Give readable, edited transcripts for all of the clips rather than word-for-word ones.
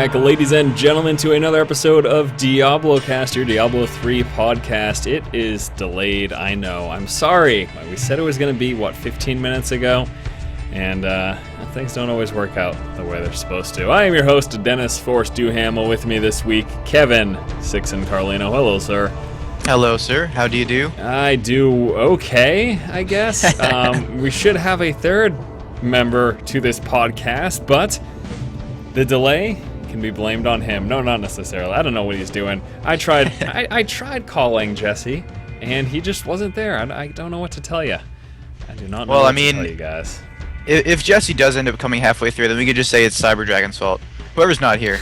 back, ladies and gentlemen, to another episode of DiabloCast, your Diablo 3 podcast. It is delayed, I know. I'm sorry. We said it was going to be, 15 minutes ago? And things don't always work out the way they're supposed to. I am your host, Dennis Force Duhamel. With me this week, Kevin Sixon Carlino. Hello, sir. Hello, sir. How do you do? I do okay, I guess. We should have a third member to this podcast, but the delay can be blamed on him. No, not necessarily. I don't know what he's doing. I tried I tried calling Jesse, and he just wasn't there. I don't know what to tell you. I do not know what to tell you guys. If Jesse does end up coming halfway through, then we could just say it's Cyber Dragon's fault. Whoever's not here.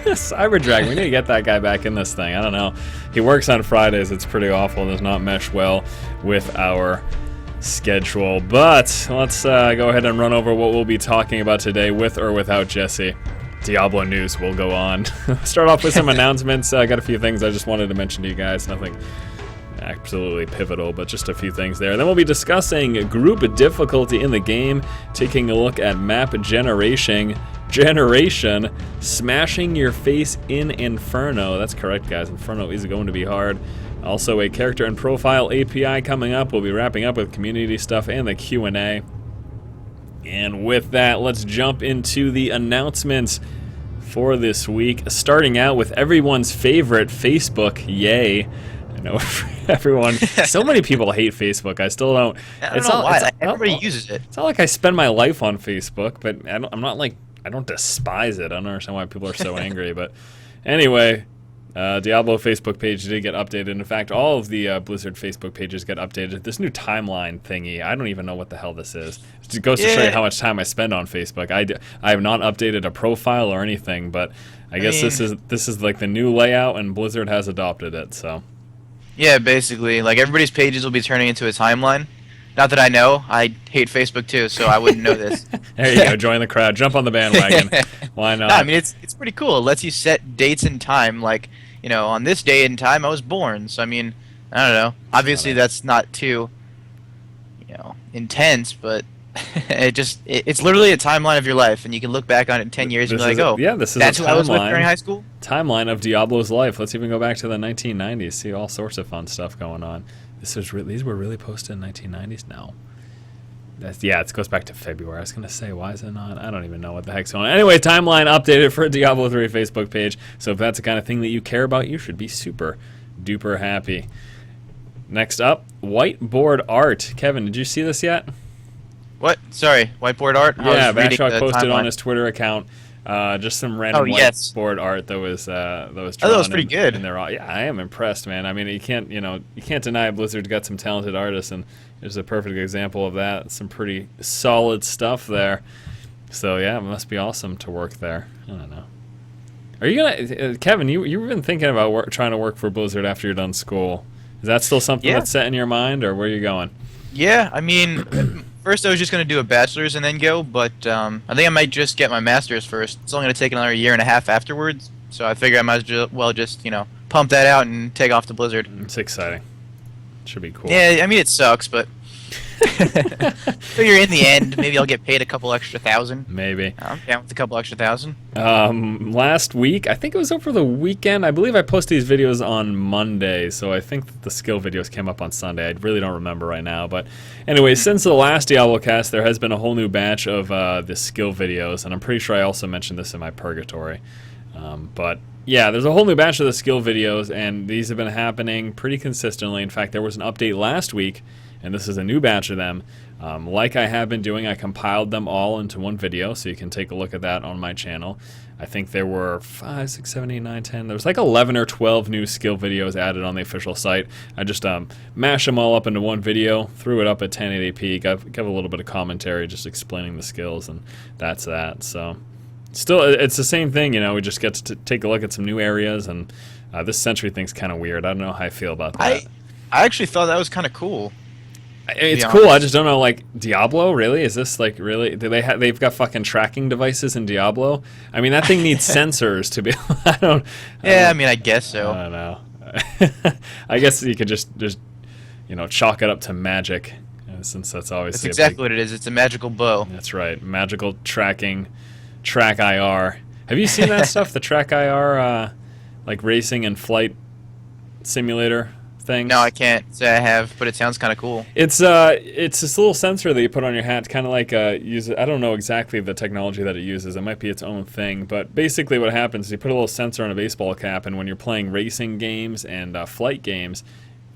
Cyber Dragon, we need to get that guy back in this thing. I don't know. He works on Fridays. It's pretty awful. It does not mesh well with our schedule. But let's go ahead and run over what we'll be talking about today with or without Jesse. Diablo news will go on. Start off with some announcements. I got a few things I just wanted to mention to you guys. Nothing absolutely pivotal, but just a few things there. Then we'll be discussing group difficulty in the game, taking a look at map generation, smashing your face in Inferno. That's correct, guys. Inferno is going to be hard. Also, a character and profile API coming up. We'll be wrapping up with community stuff and the Q&A. And with that, let's jump into the announcements for this week. Starting out with everyone's favorite Facebook. Yay. I know everyone, so many people hate Facebook. I still don't. I don't know why. Everybody uses it. It's not like I spend my life on Facebook, but I'm not like, I don't despise it. I don't understand why people are so angry. But anyway, Diablo Facebook page did get updated. In fact, all of the Blizzard Facebook pages get updated. This new timeline thingy, I don't even know what the hell this is. It goes to show you how much time I spend on Facebook. I have not updated a profile or anything, but I guess this is like the new layout, and Blizzard has adopted it. So. Yeah, basically, like everybody's pages will be turning into a timeline. Not that I know. I hate Facebook too, so I wouldn't know this. There you go. Join the crowd. Jump on the bandwagon. Why not? No, I mean, it's pretty cool. It lets you set dates and time. Like, you know, on this day and time I was born. So, I mean, I don't know. Obviously, that's not too, intense, but it's literally a timeline of your life, and you can look back on it in 10 years and be like, that's who I was with during high school? Timeline of Diablo's life. Let's even go back to the 1990s. See all sorts of fun stuff going on. These were really posted in 1990s? No. It goes back to February. I was going to say, why is it not? I don't even know what the heck's going on. Anyway, timeline updated for Diablo 3 Facebook page. So if that's the kind of thing that you care about, you should be super duper happy. Next up, whiteboard art. Kevin, did you see this yet? What? Sorry, whiteboard art? Yeah, Bashok posted on his Twitter account just some random whiteboard art that was drawn. That was pretty good. Yeah, I am impressed, man. I mean, you can't deny Blizzard's got some talented artists, and there's a perfect example of that. Some pretty solid stuff there. So yeah, it must be awesome to work there. I don't know. Are you gonna, Kevin? You've been thinking about trying to work for Blizzard after you're done school. Is that still something that's set in your mind, or where are you going? Yeah, I mean. First, I was just going to do a bachelor's and then go, but I think I might just get my master's first. It's only going to take another year and a half afterwards, so I figure I might as well just, pump that out and take off to Blizzard. It's exciting. Should be cool. Yeah, I mean, it sucks, but figure in the end, maybe I'll get paid a couple extra $1,000. Maybe. I'm down with a couple extra $1,000. Last week, I think it was over the weekend. I believe I posted these videos on Monday, so I think that the skill videos came up on Sunday. I really don't remember right now, but anyway, since the last DiabloCast, there has been a whole new batch of the skill videos, and I'm pretty sure I also mentioned this in my purgatory. But yeah, there's a whole new batch of the skill videos, and these have been happening pretty consistently. In fact, there was an update last week, and this is a new batch of them. Like I have been doing, I compiled them all into one video, so you can take a look at that on my channel. I think there were 5, 6, 7, 8, 9, 10. There was like 11 or 12 new skill videos added on the official site. I just mashed them all up into one video, threw it up at 1080p, gave a little bit of commentary just explaining the skills, and that's that. So still, it's the same thing, we just get to take a look at some new areas, and this Century thing's kind of weird. I don't know how I feel about that. I actually thought that was kind of cool. It's cool. I just don't know, like, Diablo, really? Is this, like, really? Do they've got fucking tracking devices in Diablo? I mean, that thing needs sensors to be... I mean, I guess so. I don't know. I guess you could just chalk it up to magic, since that's always... That's exactly what it is. It's a magical bow. That's right. Magical tracking, track IR. Have you seen that stuff? The Track IR, like racing and flight simulator thing? No, I can't say I have, but it sounds kind of cool. It's this little sensor that you put on your hat, kind of like I don't know exactly the technology that it uses. It might be its own thing, but basically what happens is you put a little sensor on a baseball cap, and when you're playing racing games and flight games,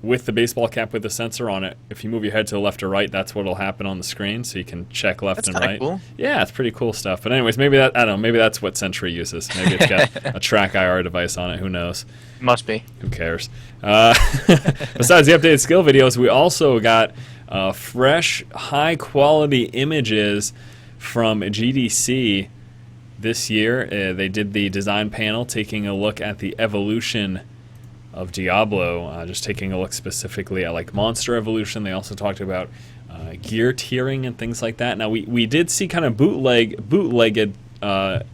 with the baseball cap with the sensor on it, if you move your head to the left or right, that's what'll happen on the screen, so you can check left and right. Cool. Yeah, it's pretty cool stuff. But anyways, maybe I don't know, maybe that's what Sentry uses. Maybe it's got a Track IR device on it. Who knows? Must be. Who cares? Besides the updated skill videos, we also got fresh, high-quality images from GDC this year. They did the design panel, taking a look at the evolution of Diablo, just taking a look specifically at like monster evolution. They also talked about gear tiering and things like that. Now we did see kind of bootlegged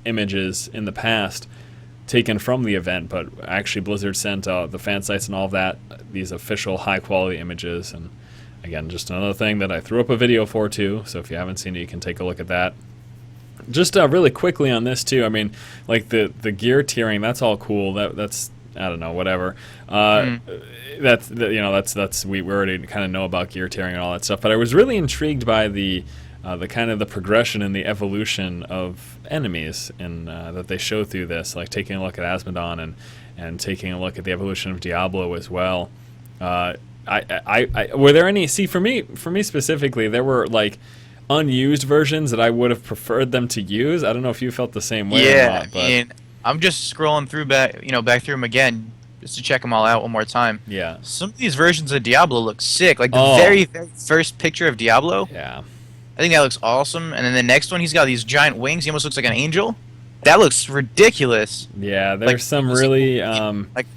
images in the past taken from the event, but actually Blizzard sent the fan sites and all of that these official high quality images. And again, just another thing that I threw up a video for too, so if you haven't seen it, you can take a look at that. Just really quickly on this too, I mean, like the gear tiering, that's all cool. That's I don't know, whatever. That's we already kind of know about gear tiering and all that stuff. But I was really intrigued by the kind of the progression and the evolution of enemies and that they show through this, like taking a look at Asmodon and taking a look at the evolution of Diablo as well. Were there any? See, for me specifically, there were like unused versions that I would have preferred them to use. I don't know if you felt the same way or not. But I mean, I'm just scrolling through back through them again just to check them all out one more time. Yeah. Some of these versions of Diablo look sick. Like the very first picture of Diablo. Yeah. I think that looks awesome. And then the next one, he's got these giant wings. He almost looks like an angel. That looks ridiculous. Yeah, there's some really like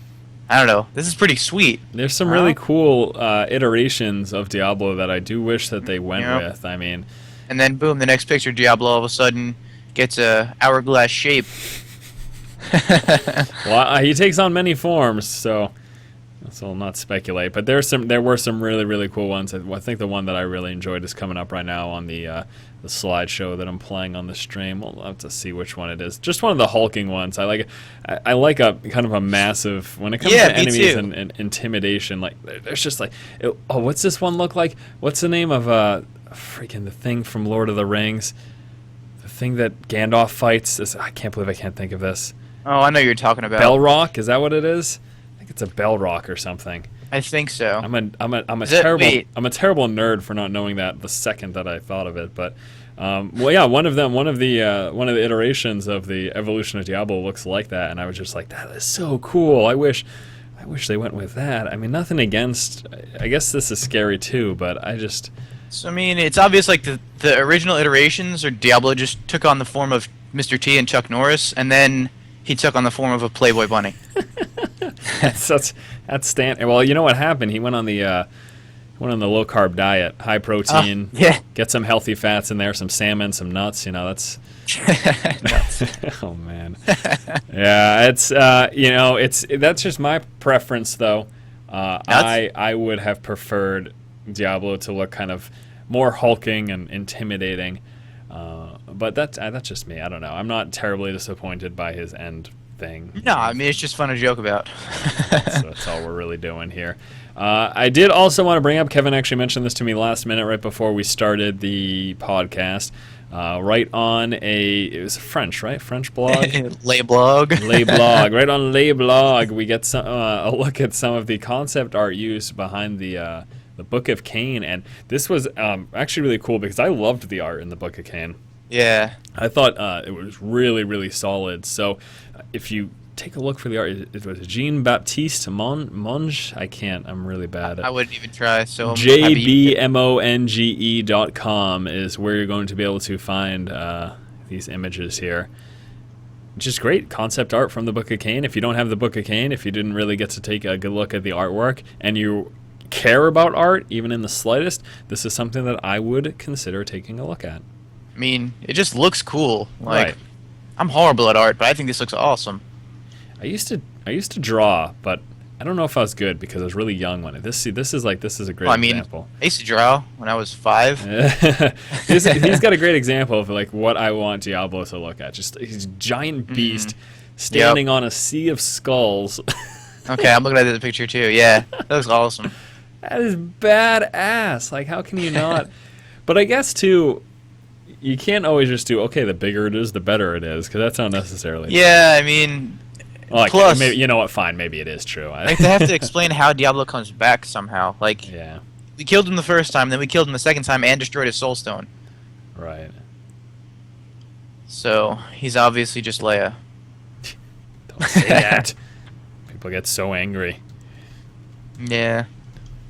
I don't know. This is pretty sweet. There's some really cool iterations of Diablo that I do wish that they went with. I mean, and then boom, the next picture, Diablo all of a sudden gets a hourglass shape. Well, he takes on many forms, so I'll not speculate. But there were some really, really cool ones. I think the one that I really enjoyed is coming up right now on the slideshow that I'm playing on the stream. We'll have to see which one it is. Just one of the hulking ones. I like a kind of a massive, when it comes to enemies and intimidation. Like there's just like, what's this one look like? What's the name of freaking the thing from Lord of the Rings? The thing that Gandalf fights. I can't believe I can't think of this. Oh, I know you're talking about. Belrock, is that what it is? I think it's a Belrock or something. I think so. I'm a terrible nerd for not knowing that the second that I thought of it. But well, yeah, one of the iterations of the evolution of Diablo looks like that, and I was just like, that is so cool. I wish they went with that. I mean, nothing against. I guess this is scary too, but I just. So I mean, it's obvious like the original iterations, or Diablo just took on the form of Mr. T and Chuck Norris, and then he took on the form of a Playboy bunny. that's well, you know what happened? He went on the low carb diet, high protein, get some healthy fats in there, some salmon, some nuts. That's. Oh man, yeah, it's that's just my preference though. I would have preferred Diablo to look kind of more hulking and intimidating. But that's just me. I don't know. I'm not terribly disappointed by his end thing. No, I mean, it's just fun to joke about. So that's all we're really doing here. I did also want to bring up, Kevin actually mentioned this to me last minute right before we started the podcast. Right on it was French, right? French blog? Lay blog. Lay blog. Right on Lay blog, we get a look at some of the concept art used behind the Book of Cain, and this was actually really cool because I loved the art in the Book of Cain. Yeah. I thought it was really, really solid. So if you take a look for the art, it was Jean-Baptiste Monge. I'm really bad at it. I wouldn't even try. So JBMONGE.com is where you're going to be able to find these images here. Just great concept art from the Book of Cain. If you don't have the Book of Cain, if you didn't really get to take a good look at the artwork, and you care about art, even in the slightest, this is something that I would consider taking a look at. I mean, it just looks cool. Like, right. I'm horrible at art, but I think this looks awesome. I used to draw, but I don't know if I was good because I was really young when this is a great Well, I mean, example. I used to draw when I was 5. He's got a great example of like what I want Diablo to look at. Just he's a giant beast standing on a sea of skulls. Okay, I'm looking at the picture too. Yeah, that looks awesome. That is badass. Like, how can you not? But I guess too, you can't always just do the bigger it is, the better it is, because that's not necessarily. Yeah, I mean. Like, plus, maybe, you know what? Fine, maybe it is true. Like, they have to explain how Diablo comes back somehow. Like, we killed him the first time, then we killed him the second time and destroyed his soul stone. Right. So he's obviously just Leia. Don't say that. People get so angry. Yeah.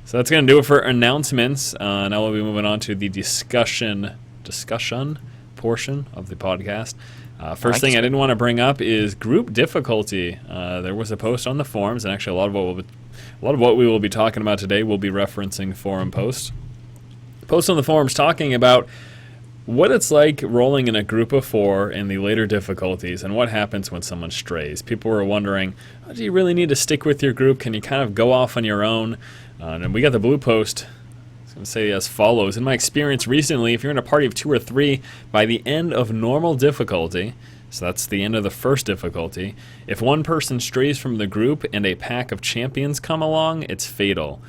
So that's gonna do it for announcements. Now we'll be moving on to the discussion portion of the podcast. First thing I didn't want to bring up is group difficulty. There was a post on the forums, and actually a lot of what we will be talking about today will be referencing forum posts. Posts on the forums talking about what it's like rolling in a group of 4 in the later difficulties, and what happens when someone strays. People were wondering, do you really need to stick with your group? Can you kind of go off on your own? And we got the blue post. Going to say as follows. In my experience recently, if you're in a party of 2 or 3, by the end of normal difficulty, so that's the end of the first difficulty, if one person strays from the group and a pack of champions come along, it's fatal.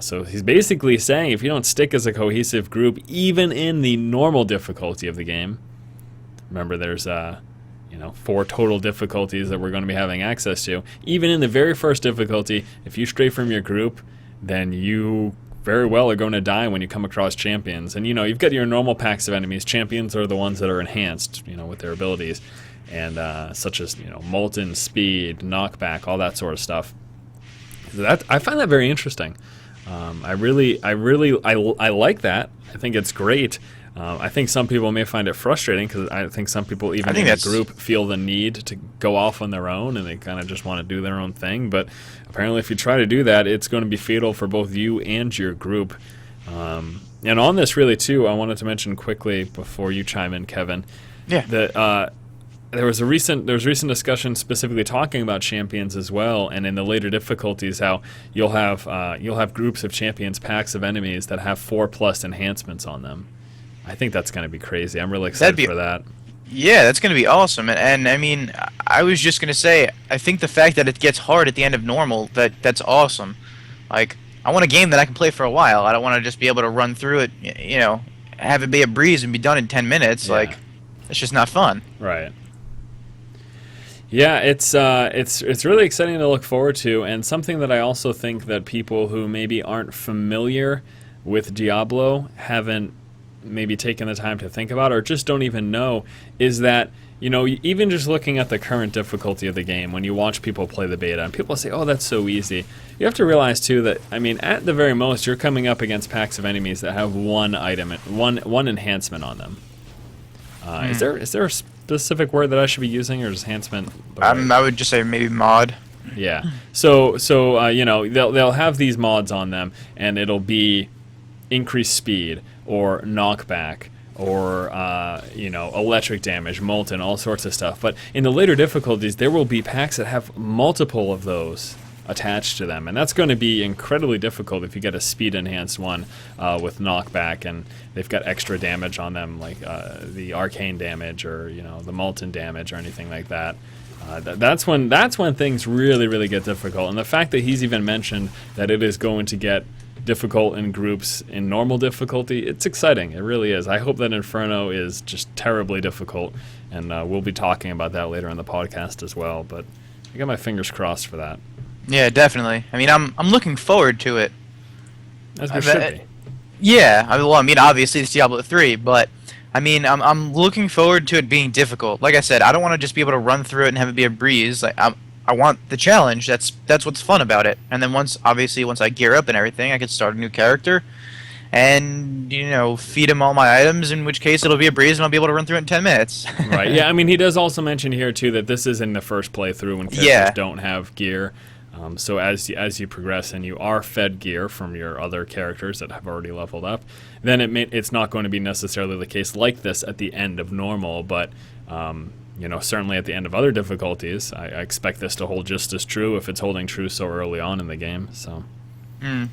So he's basically saying if you don't stick as a cohesive group, even in the normal difficulty of the game, remember there's 4 total difficulties that we're going to be having access to, even in the very first difficulty, if you stray from your group, then you very well are going to die when you come across champions. And you've got your normal packs of enemies. Champions are the ones that are enhanced, with their abilities, and such as molten, speed, knockback, all that sort of stuff. That I find that very interesting. I like that. I think it's great. I think some people may find it frustrating because I think some people even in a group feel the need to go off on their own and they kind of just want to do their own thing. But apparently if you try to do that, it's going to be fatal for both you and your group. And on this really too, I wanted to mention quickly before you chime in, Kevin, that there was recent discussion specifically talking about champions as well, and in the later difficulties how you'll have groups of champions, packs of enemies that have 4+ enhancements on them. I think that's going to be crazy. I'm really excited for that. Yeah, that's going to be awesome. And I mean, I was just going to say, I think the fact that it gets hard at the end of normal, that's awesome. Like, I want a game that I can play for a while. I don't want to just be able to run through it, have it be a breeze and be done in 10 minutes. Yeah. Like, it's just not fun. Right. Yeah, it's really exciting to look forward to, and something that I also think that people who maybe aren't familiar with Diablo haven't maybe taken the time to think about or just don't even know is that, even just looking at the current difficulty of the game, when you watch people play the beta and people say, oh, that's so easy, you have to realize too that, at the very most, you're coming up against packs of enemies that have one item, one enhancement on them. Is there a specific word that I should be using, or is enhancement? I would just say maybe mod. Yeah. So they'll have these mods on them, and it'll be increased speed or knockback or electric damage, molten, all sorts of stuff. But in the later difficulties, there will be packs that have multiple of those attached to them, and that's going to be incredibly difficult if you get a speed enhanced one with knockback and they've got extra damage on them, like the arcane damage or the molten damage or anything like that. That's when things really get difficult. And the fact that he's even mentioned that it is going to get difficult in groups in normal difficulty, it's exciting. It really is. I hope that Inferno is just terribly difficult, and we'll be talking about that later in the podcast as well. But I got my fingers crossed for that. Yeah, definitely. I'm looking forward to it. As we should be. Yeah. Obviously it's Diablo 3, but I'm looking forward to it being difficult. Like I said, I don't want to just be able to run through it and have it be a breeze. Like I want the challenge. That's what's fun about it. And then once I gear up and everything, I can start a new character and feed him all my items, in which case it'll be a breeze and I'll be able to run through it in 10 minutes. Right. Yeah, he does also mention here too that this is in the first playthrough when characters don't have gear. So as you progress and you are fed gear from your other characters that have already leveled up, then it's not going to be necessarily the case like this at the end of normal, but certainly at the end of other difficulties, I expect this to hold just as true if it's holding true so early on in the game. So, I'm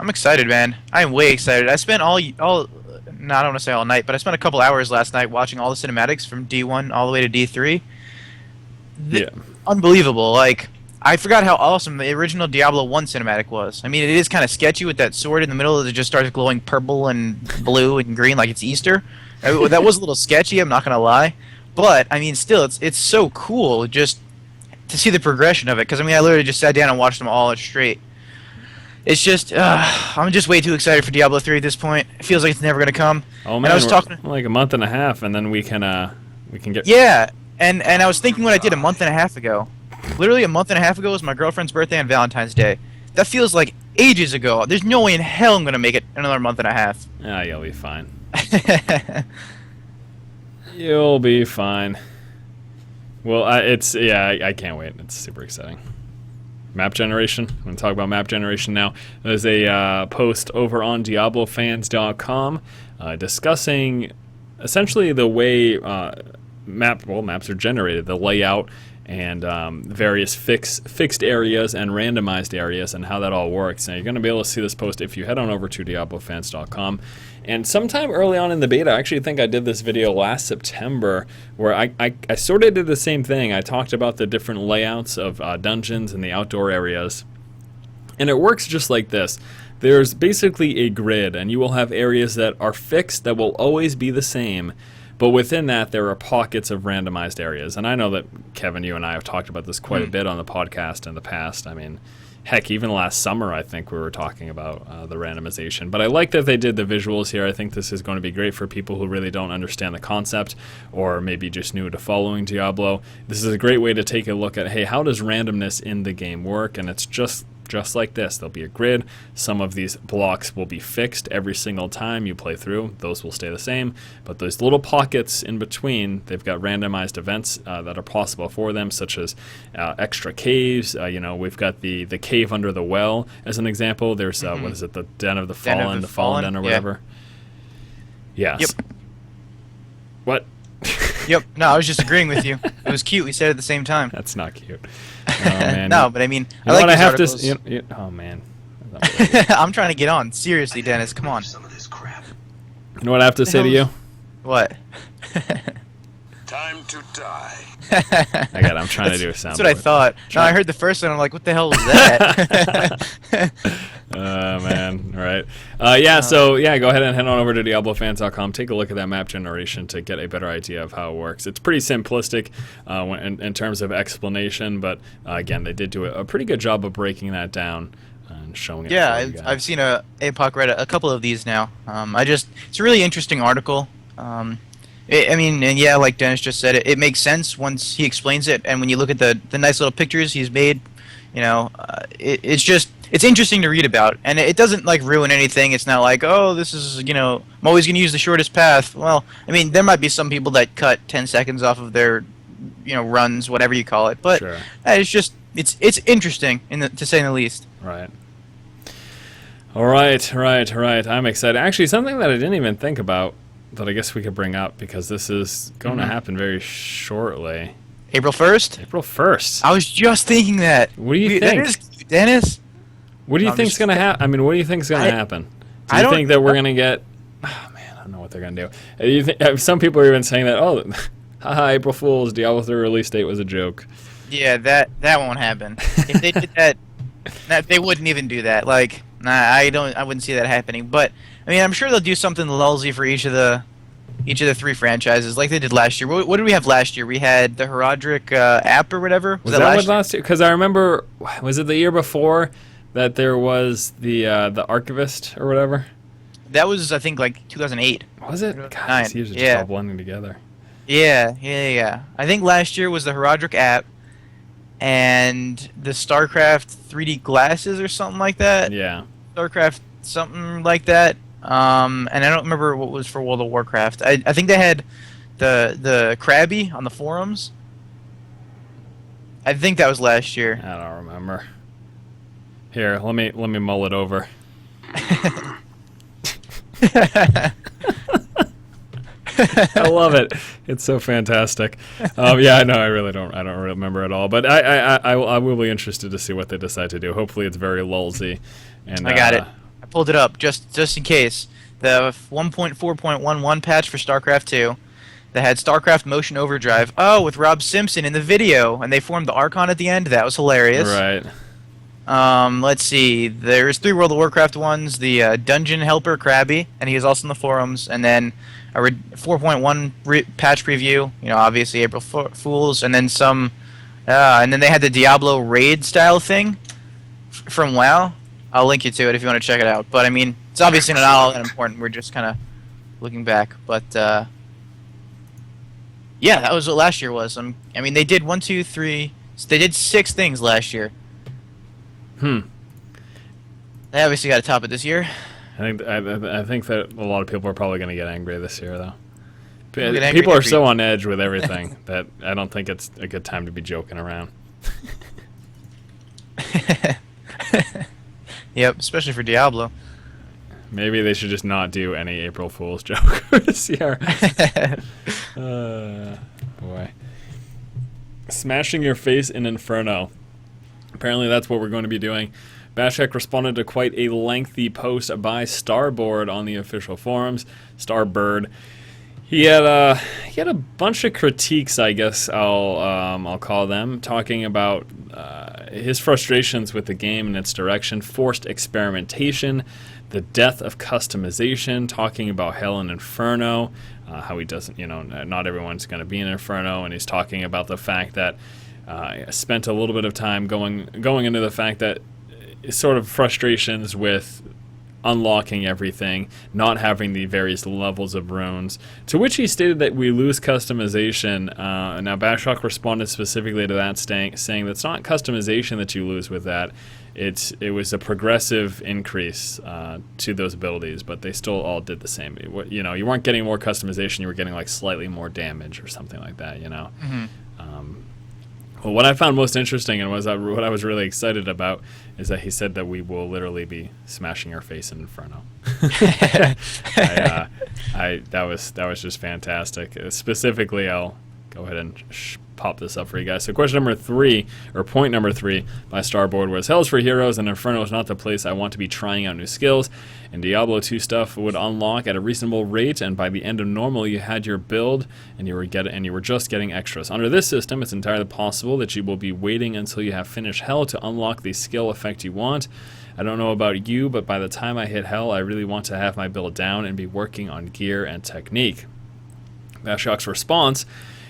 excited, man. I am way excited. I spent no, I don't want to say all night, but I spent a couple hours last night watching all the cinematics from D1 all the way to D3. yeah. Unbelievable. Like, I forgot how awesome the original Diablo 1 cinematic was. I mean, it is kind of sketchy with that sword in the middle that just starts glowing purple and blue and green like it's Easter. That was a little sketchy, I'm not going to lie. But, I mean, still, it's so cool just to see the progression of it. Because, I mean, I literally just sat down and watched them all straight. It's just, I'm just way too excited for Diablo 3 at this point. It feels like it's never going to come. Oh, man, like a month and a half, and then we can get... Yeah, and I was thinking what I did a month and a half ago. Literally a month and a half ago was my girlfriend's birthday on Valentine's Day. That feels like ages ago. There's no way in hell I'm going to make it another month and a half. Ah, you'll be fine. You'll be fine. Well, I can't wait. It's super exciting. Map generation. I'm going to talk about map generation now. There's a post over on DiabloFans.com discussing essentially the way maps are generated, the layout, and various fixed areas and randomized areas and how that all works. Now, you're going to be able to see this post if you head on over to DiabloFans.com. And sometime early on in the beta, I actually think I did this video last September where I sort of did the same thing. I talked about the different layouts of dungeons and the outdoor areas. And it works just like this. There's basically a grid, and you will have areas that are fixed that will always be the same. But within that, there are pockets of randomized areas. And I know that, Kevin, you and I have talked about this quite a bit on the podcast in the past. I mean, heck, even last summer, I think we were talking about the randomization. But I like that they did the visuals here. I think this is going to be great for people who really don't understand the concept or maybe just new to following Diablo. This is a great way to take a look at, hey, how does randomness in the game work? And it's just like this. There'll be a grid. Some of these blocks will be fixed every single time you play through. Those will stay the same. But those little pockets in between, they've got randomized events that are possible for them, such as extra caves. We've got the cave under the well as an example. There's, what is it, the Den of the Fallen, the Fallen Den or whatever. Yes. Yep. What? Yep. No, I was just agreeing with you. It was cute. We said it at the same time. That's not cute. Oh, man. No, but I mean, I like these articles. Oh, man. I'm trying to get on. Seriously, Dennis, come on. You know what I have to say to you? What? Time to die. I'm trying to do a soundboard. That's what I thought. No, I heard the first one. I'm like, what the hell was that? Oh, man. All right. So go ahead and head on over to DiabloFans.com. Take a look at that map generation to get a better idea of how it works. It's pretty simplistic in terms of explanation, but again, they did do a pretty good job of breaking that down and showing it. Yeah, I've seen APOC read a couple of these now. It's a really interesting article. Like Dennis just said, it makes sense once he explains it, and when you look at the nice little pictures he's made, it's interesting to read about, and it doesn't like ruin anything. It's not like, oh, this is, I'm always going to use the shortest path. Well, I mean, there might be some people that cut 10 seconds off of their, runs, whatever you call it, but sure. It's interesting to say the least. Right. All right. I'm excited. Actually, something that I didn't even think about that I guess we could bring up, because this is going to happen very shortly. April 1st? April 1st. I was just thinking that. What do you think? That is cute, Dennis. What do you think's going to happen? I mean, what do you think's going to happen? Do you think that we're going to get... Oh, man, I don't know what they're going to do. You think, some people are even saying that, oh, haha, April Fool's, Diablo 3 release date was a joke. Yeah, that won't happen. If they did that, they wouldn't even do that. Like, I wouldn't see that happening. But I mean, I'm sure they'll do something lulzy for each of the three franchises, like they did last year. What did we have last year? We had the Herodric app or whatever. Was that what last year? Because I remember, was it the year before that there was the Archivist or whatever? That was, I think, like 2008. Was it? God, these years are just all blending together. Yeah. I think last year was the Herodric app and the StarCraft 3D glasses or something like that. Yeah. StarCraft something like that. And I don't remember what was for World of Warcraft. I think they had the Krabby on the forums. I think that was last year. I don't remember. Here, let me mull it over. I love it. It's so fantastic. Yeah, I know. I really don't. I don't remember at all. But I will be interested to see what they decide to do. Hopefully, it's very lulzy. And I got it. I pulled it up just in case. The 1.4.11 patch for StarCraft 2 that had StarCraft Motion Overdrive. Oh, with Rob Simpson in the video, and they formed the Archon at the end. That was hilarious. Right. Let's see. There's 3 World of Warcraft ones. The Dungeon Helper Krabby, and he was also in the forums. And then a 4.1 patch preview. You know, obviously April Fools, and then some. And then they had the Diablo raid style thing from WoW. I'll link you to it if you want to check it out. But I mean, it's obviously not all that important. We're just kind of looking back. But yeah, that was what last year was. I mean, they did 1, 2, 3. They did 6 things last year. They obviously got to top it this year. I think that a lot of people are probably going to get angry this year, though. People are so on edge with everything that I don't think it's a good time to be joking around. Yep, especially for Diablo. Maybe they should just not do any April Fool's joke this year. Boy. Smashing your face in Inferno. Apparently that's what we're going to be doing. Bashak responded to quite a lengthy post by Starboard on the official forums. Starbird. He had a bunch of critiques, I guess I'll call them, talking about his frustrations with the game and its direction, forced experimentation, the death of customization, talking about Hell and Inferno, how he doesn't, not everyone's going to be in Inferno, and he's talking about the fact that I spent a little bit of time going into the fact that sort of frustrations with unlocking everything, not having the various levels of runes, to which he stated that we lose customization. Now Bashok responded specifically to that, saying that's not customization that you lose with that. It was a progressive increase to those abilities, but they still all did the same. You weren't getting more customization, you were getting like slightly more damage or something like that, Mm-hmm. Well, what I found most interesting and what I was really excited about is that he said that we will literally be smashing our face in Inferno. That was just fantastic. Specifically, I'll go ahead and pop this up for you guys. So question number 3, or point number 3 by Starboard was, Hell's for heroes and Inferno is not the place I want to be trying out new skills. And Diablo 2 stuff would unlock at a reasonable rate, and by the end of normal you had your build and you were just getting extras. Under this system, it's entirely possible that you will be waiting until you have finished Hell to unlock the skill effect you want. I don't know about you, but by the time I hit Hell, I really want to have my build down and be working on gear and technique. Bashok's response: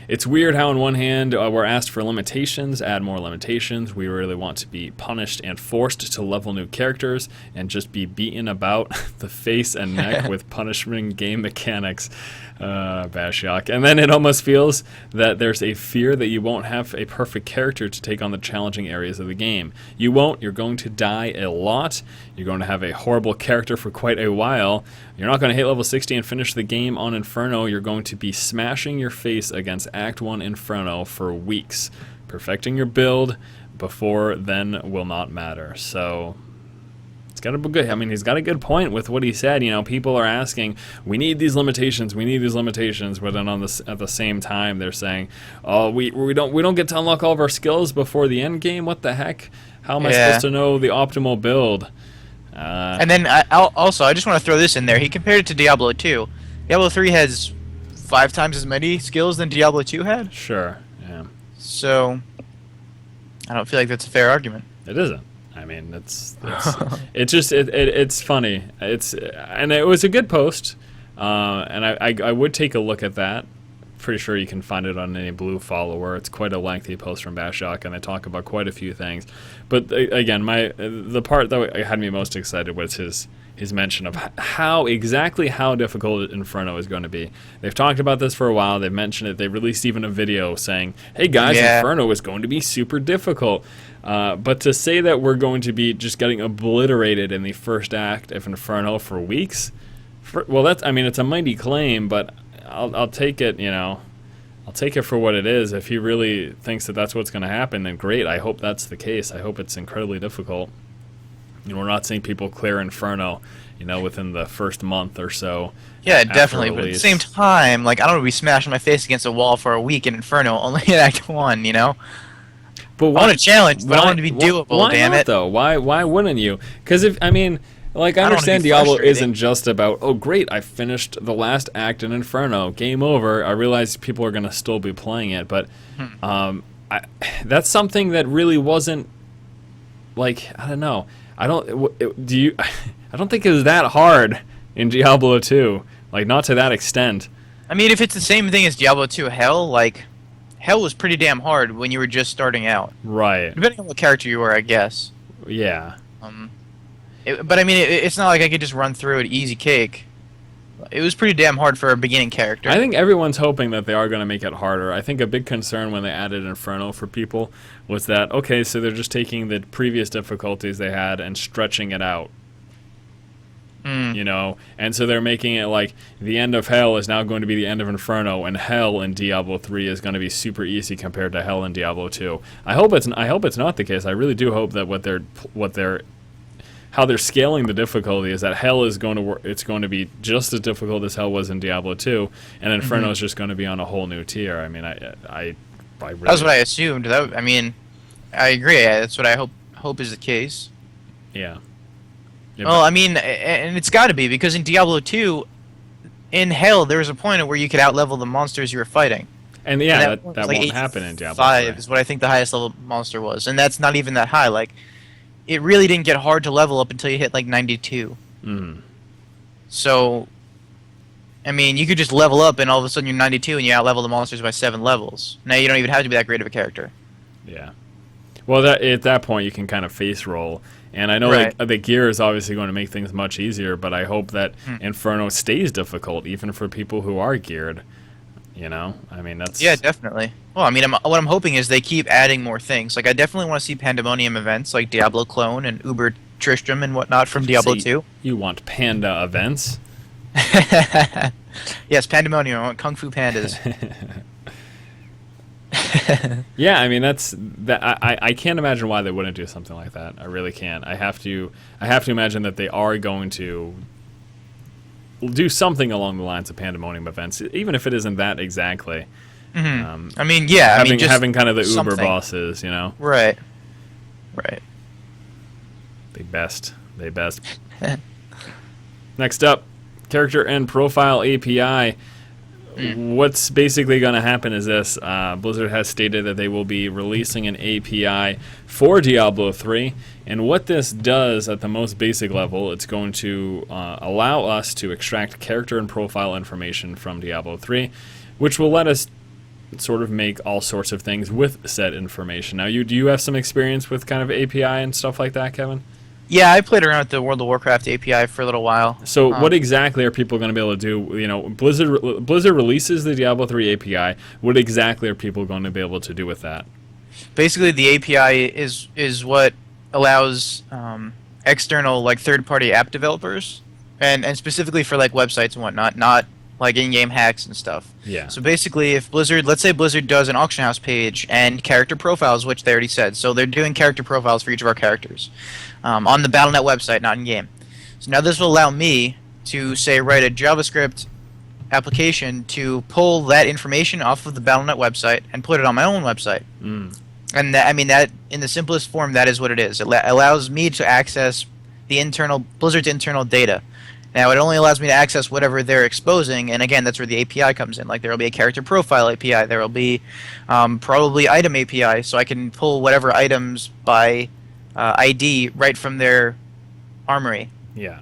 it's weird how on one hand we're asked for limitations, add more limitations. We really want to be punished and forced to level new characters and just be beaten about the face and neck with punishment game mechanics. Bashok. And then it almost feels that there's a fear that you won't have a perfect character to take on the challenging areas of the game. You won't. You're going to die a lot. You're going to have a horrible character for quite a while. You're not going to hit level 60 and finish the game on Inferno. You're going to be smashing your face against Act 1 Inferno for weeks. Perfecting your build before then will not matter. So it's got to be good. I mean, he's got a good point with what he said. People are asking, we need these limitations, but then at the same time they're saying, oh, we don't get to unlock all of our skills before the end game. What the heck? How am I supposed to know the optimal build? And then I just want to throw this in there. He compared it to Diablo 2. Diablo 3 has 5 times as many skills than Diablo 2 had. Sure, yeah. So I don't feel like that's a fair argument. It isn't. I mean, it's funny. And it was a good post, and I would take a look at that. Pretty sure you can find it on any Blue follower. It's quite a lengthy post from Bashok, and they talk about quite a few things. But again, the part that had me most excited was his mention of how difficult Inferno is going to be. They've talked about this for a while. They've mentioned it. They released even a video saying, hey guys, Inferno is going to be super difficult. But to say that we're going to be just getting obliterated in the first act of Inferno for weeks, it's a mighty claim, but I'll take it, I'll take it for what it is. If he really thinks that that's what's going to happen, then great. I hope that's the case. I hope it's incredibly difficult. we're not seeing people clear Inferno, within the first month or so. Yeah, definitely. But at the same time, like, I don't want to be smashing my face against a wall for a week in Inferno, only in Act 1, But I want a challenge, but I want it to be doable, why damn not, it. though? Why wouldn't you? Because I understand Diablo isn't just about, oh, great, I finished the last act in Inferno, game over. I realize people are going to still be playing it, but that's something that really wasn't, like, I don't know. I don't think it was that hard in Diablo 2. Like, not to that extent. I mean, if it's the same thing as Diablo 2 Hell, like, Hell was pretty damn hard when you were just starting out. Right. Depending on what character you were, I guess. Yeah. But I mean, it's not like I could just run through it easy cake. It was pretty damn hard for a beginning character. I think everyone's hoping that they are going to make it harder. I think a big concern when they added Inferno for people was that, okay, so they're just taking the previous difficulties they had and stretching it out. And so they're making it like the end of Hell is now going to be the end of Inferno, and Hell in Diablo 3 is going to be super easy compared to Hell in Diablo 2. I hope it's not the case. I really do hope that how they're scaling the difficulty is that Hell is going to work. It's going to be just as difficult as Hell was in Diablo 2, and Inferno is just going to be on a whole new tier. I mean, I really, that's what I assumed. I mean, I agree. That's what I hope is the case. Yeah. Well, I mean, and it's got to be, because in Diablo 2, in Hell, there was a point where you could outlevel the monsters you were fighting. And yeah, that like won't happen in Diablo 5 is what I think the highest level monster was, and that's not even that high. Like, it really didn't get hard to level up until you hit like 92. So, I mean, you could just level up, and all of a sudden you're 92, and you outlevel the monsters by 7 levels. Now you don't even have to be that great of a character. Yeah. Well, at that point you can kind of face roll. And I know the gear is obviously going to make things much easier, but I hope that Inferno stays difficult, even for people who are geared. I mean, that's... Yeah, definitely. Well, I mean, what I'm hoping is they keep adding more things. Like, I definitely want to see Pandemonium events, like Diablo Clone and Uber Tristram and whatnot from Diablo 2. You want panda events? Yes, Pandemonium. I want Kung Fu Pandas. Yeah, I mean I can't imagine why they wouldn't do something like that. I really can't. I have to imagine that they are going to do something along the lines of Pandemonium events, even if it isn't that exactly. I mean, yeah, having kind of the something. Uber bosses, Right. They best. Next up, character and profile API. What's basically going to happen is this. Blizzard has stated that they will be releasing an API for Diablo 3, and what this does at the most basic level, it's going to allow us to extract character and profile information from Diablo 3, which will let us sort of make all sorts of things with said information. Now, do you have some experience with kind of API and stuff like that, Kevin? Yeah, I played around with the World of Warcraft API for a little while. So what exactly are people going to be able to do? Blizzard releases the Diablo 3 API. What exactly are people going to be able to do with that? Basically, the API is what allows external, like, third-party app developers, and specifically for, like, websites and whatnot, not like in-game hacks and stuff. Yeah. So basically, if let's say Blizzard does an auction house page and character profiles, which they already said, so they're doing character profiles for each of our characters on the Battle.net website, not in-game. So now this will allow me to, say, write a JavaScript application to pull that information off of the Battle.net website and put it on my own website. And that, in the simplest form, that is what it is. It allows me to access the Blizzard's internal data. Now, it only allows me to access whatever they're exposing, and again, that's where the API comes in. Like, there will be a character profile API, there will be probably item API, so I can pull whatever items by ID right from their armory. Yeah.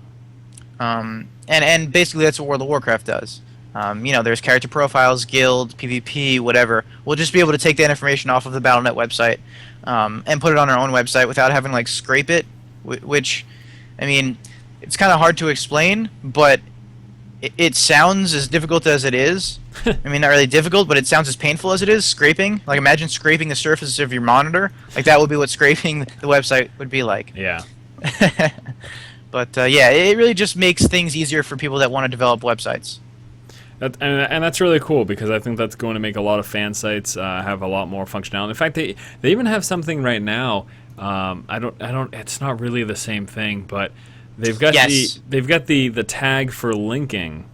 And basically, that's what World of Warcraft does. There's character profiles, guild, PvP, whatever. We'll just be able to take that information off of the Battle.net website and put it on our own website without having to, like, scrape it, which, I mean, it's kind of hard to explain, but it sounds as difficult as it is. I mean, not really difficult, but it sounds as painful as it is, scraping. Like, imagine scraping the surface of your monitor. Like, that would be what scraping the website would be like. Yeah. But, yeah, it really just makes things easier for people that want to develop websites. And that's really cool, because I think that's going to make a lot of fan sites have a lot more functionality. In fact, they even have something right now I don't. It's not really the same thing, but they've got Yes. the tag for linking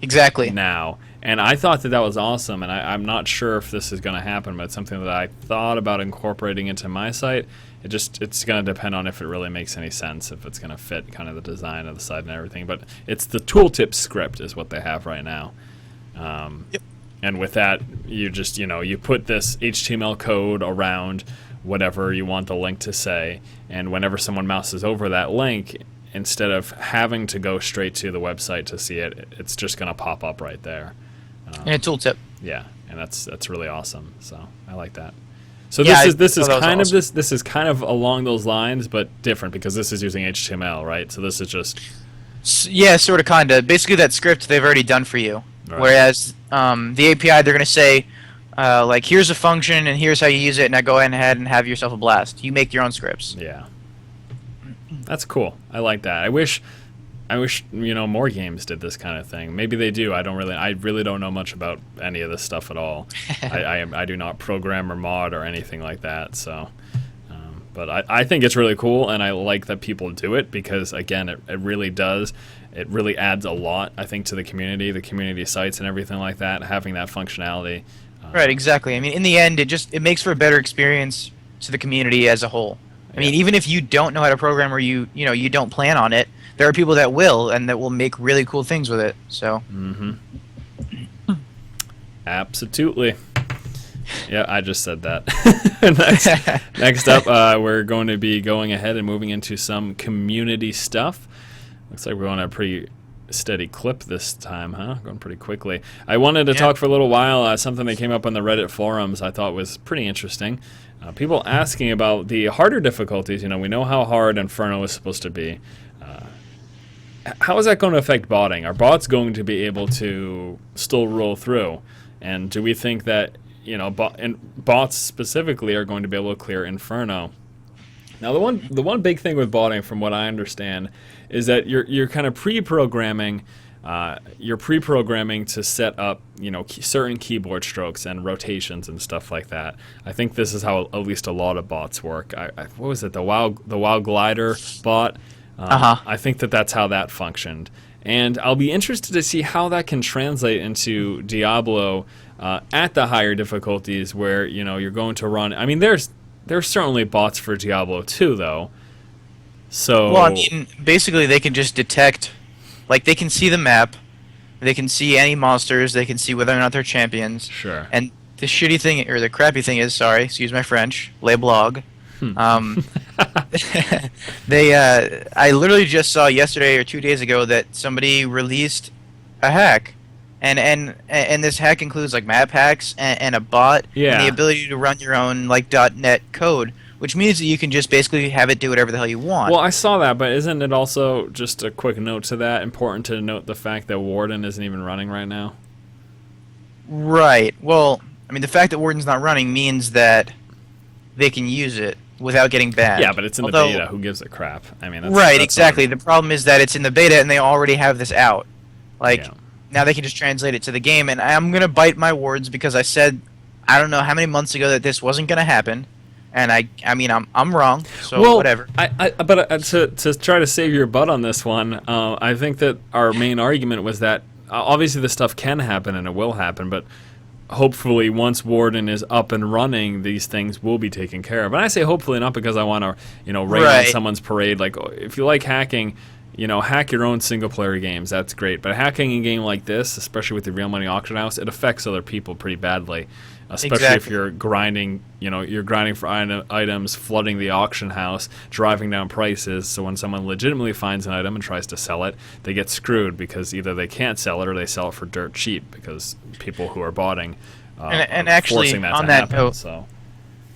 Exactly. now, and I thought that was awesome. And I'm not sure if this is going to happen, but it's something that I thought about incorporating into my site. It's going to depend on if it really makes any sense, if it's going to fit kind of the design of the site and everything. But it's the tooltip script is what they have right now. Yep. And with that, you just, you put this HTML code around whatever you want the link to say, and whenever someone mouses over that link, instead of having to go straight to the website to see it, it's just going to pop up right there. And a tooltip. Yeah, and that's really awesome. So I like that. So Yeah, this is thought that kind was of awesome. this is kind of along those lines, but different because this is using HTML, right? So this is just Yeah, sort of, kind of. Basically, that script they've already done for you. Right. Whereas the API, they're going to say, like, here's a function and here's how you use it. Now go ahead and have yourself a blast. You make your own scripts. yeah. That's cool. I like that. I wish more games did this kind of thing. Maybe they do. I really don't know much about any of this stuff at all. I do not program or mod or anything like that. So, but I think it's really cool, and I like that people do it because again, it really does. It really adds a lot, I think, to the community sites and everything like that. Having that functionality. Right, exactly. I mean, in the end, it makes for a better experience to the community as a whole. I mean, even if you don't know how to program or you don't plan on it, there are people that will and that will make really cool things with it. So. Mm-hmm. Absolutely. Yeah, I just said that. Next up, we're going to be going ahead and moving into some community stuff. Looks like we're on a pretty steady clip this time, huh? Going pretty quickly. I wanted to talk for a little while. Something that came up on the Reddit forums I thought was pretty interesting. People asking about the harder difficulties. We know how hard Inferno is supposed to be. How is that going to affect botting? Are bots going to be able to still roll through? And do we think that bots specifically are going to be able to clear Inferno? Now, the one big thing with botting, from what I understand, is that you're kind of pre-programming. You're pre-programming to set up, certain keyboard strokes and rotations and stuff like that. I think this is how at least a lot of bots work. What was it? The WoW Glider bot. I think that's how that functioned. And I'll be interested to see how that can translate into Diablo at the higher difficulties where, you're going to run. I mean, there's certainly bots for Diablo 2, though. So, Well, I mean, basically they can just detect, like, they can see the map, they can see any monsters, they can see whether or not they're champions. Sure. And the shitty thing, or the crappy thing is, sorry, excuse my French, les blogs. I literally just saw yesterday or 2 days ago that somebody released a hack, and this hack includes like map hacks and a bot and the ability to run your own like .NET code, which means that you can just basically have it do whatever the hell you want. Well, I saw that, but isn't it also, just a quick note to that, important to note the fact that Warden isn't even running right now? Right. Well, I mean, the fact that Warden's not running means that they can use it without getting banned. Yeah, but it's in the beta. Who gives a crap? I mean, that's exactly. The problem is that it's in the beta and they already have this out. Like, now they can just translate it to the game, and I'm going to bite my words because I said, I don't know how many months ago that this wasn't going to happen. And I mean, I'm wrong, so whatever. But to try to save your butt on this one, I think that our main argument was that obviously this stuff can happen and it will happen, but hopefully once Warden is up and running, these things will be taken care of. And I say hopefully, not because I want to, rain on someone's parade. Like, if you like hacking, hack your own single-player games. That's great. But hacking a game like this, especially with the real money auction house, it affects other people pretty badly. Especially if you're grinding, you're grinding for items, flooding the auction house, driving down prices. So when someone legitimately finds an item and tries to sell it, they get screwed because either they can't sell it or they sell it for dirt cheap because people who are botting and actually, forcing that on to that happen. note, So.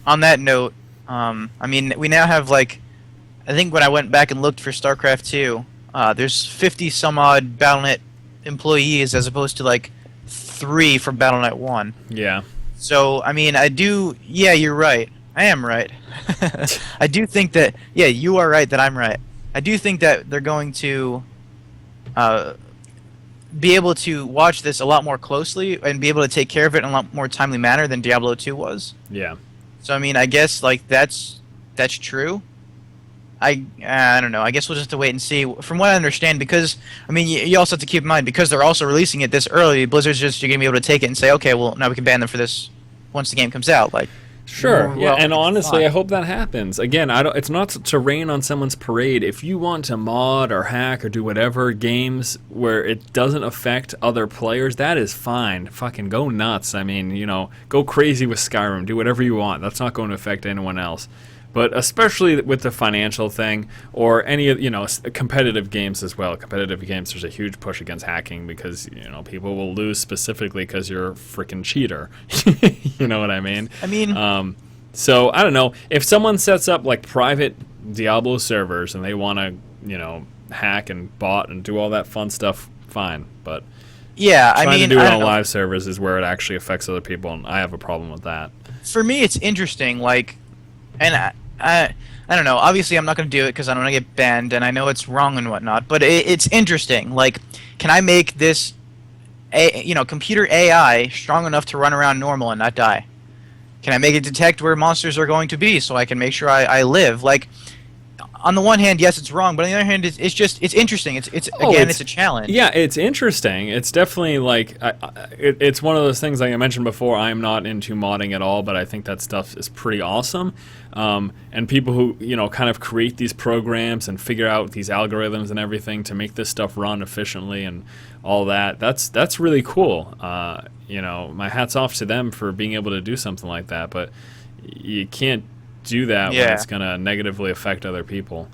On that note, I mean, we now have I think when I went back and looked for StarCraft 2, there's 50 some odd Battle.net employees as opposed to 3 from Battle.net 1. Yeah. So, I mean, yeah, you're right. I am right. I do think that, yeah, you are right that I'm right. I do think that they're going to be able to watch this a lot more closely and be able to take care of it in a lot more timely manner than Diablo 2 was. Yeah. So, I mean, I guess, that's that's true. I don't know. I guess we'll just have to wait and see. From what I understand, because I mean, you also have to keep in mind because they're also releasing it this early. Blizzard's just you're gonna be able to take it and say, okay, well now we can ban them for this once the game comes out. Like, sure, yeah, and honestly, fine. I hope that happens. Again, I don't. It's not to rain on someone's parade. If you want to mod or hack or do whatever games where it doesn't affect other players, that is fine. Fucking go nuts. I mean, go crazy with Skyrim. Do whatever you want. That's not going to affect anyone else. But especially with the financial thing or any of, competitive games as well. Competitive games, there's a huge push against hacking because, people will lose specifically because you're a freaking cheater. You know what I mean? I mean, so I don't know. If someone sets up like private Diablo servers and they want to, hack and bot and do all that fun stuff, fine. But yeah, trying I mean, to do it I don't on know. live servers is where it actually affects other people, and I have a problem with that. For me, it's interesting. Like, and I don't know. Obviously, I'm not going to do it because I don't want to get banned, and I know it's wrong and whatnot. But it's interesting. Like, can I make this, computer AI strong enough to run around normal and not die? Can I make it detect where monsters are going to be so I can make sure I live? Like, on the one hand, yes, it's wrong, but on the other hand, it's interesting. It's a challenge. Yeah, it's interesting. It's definitely like it's one of those things like I mentioned before. I'm not into modding at all, but I think that stuff is pretty awesome. And people who kind of create these programs and figure out these algorithms and everything to make this stuff run efficiently and all that. That's really cool. My hat's off to them for being able to do something like that. But you can't do that when it's gonna negatively affect other people.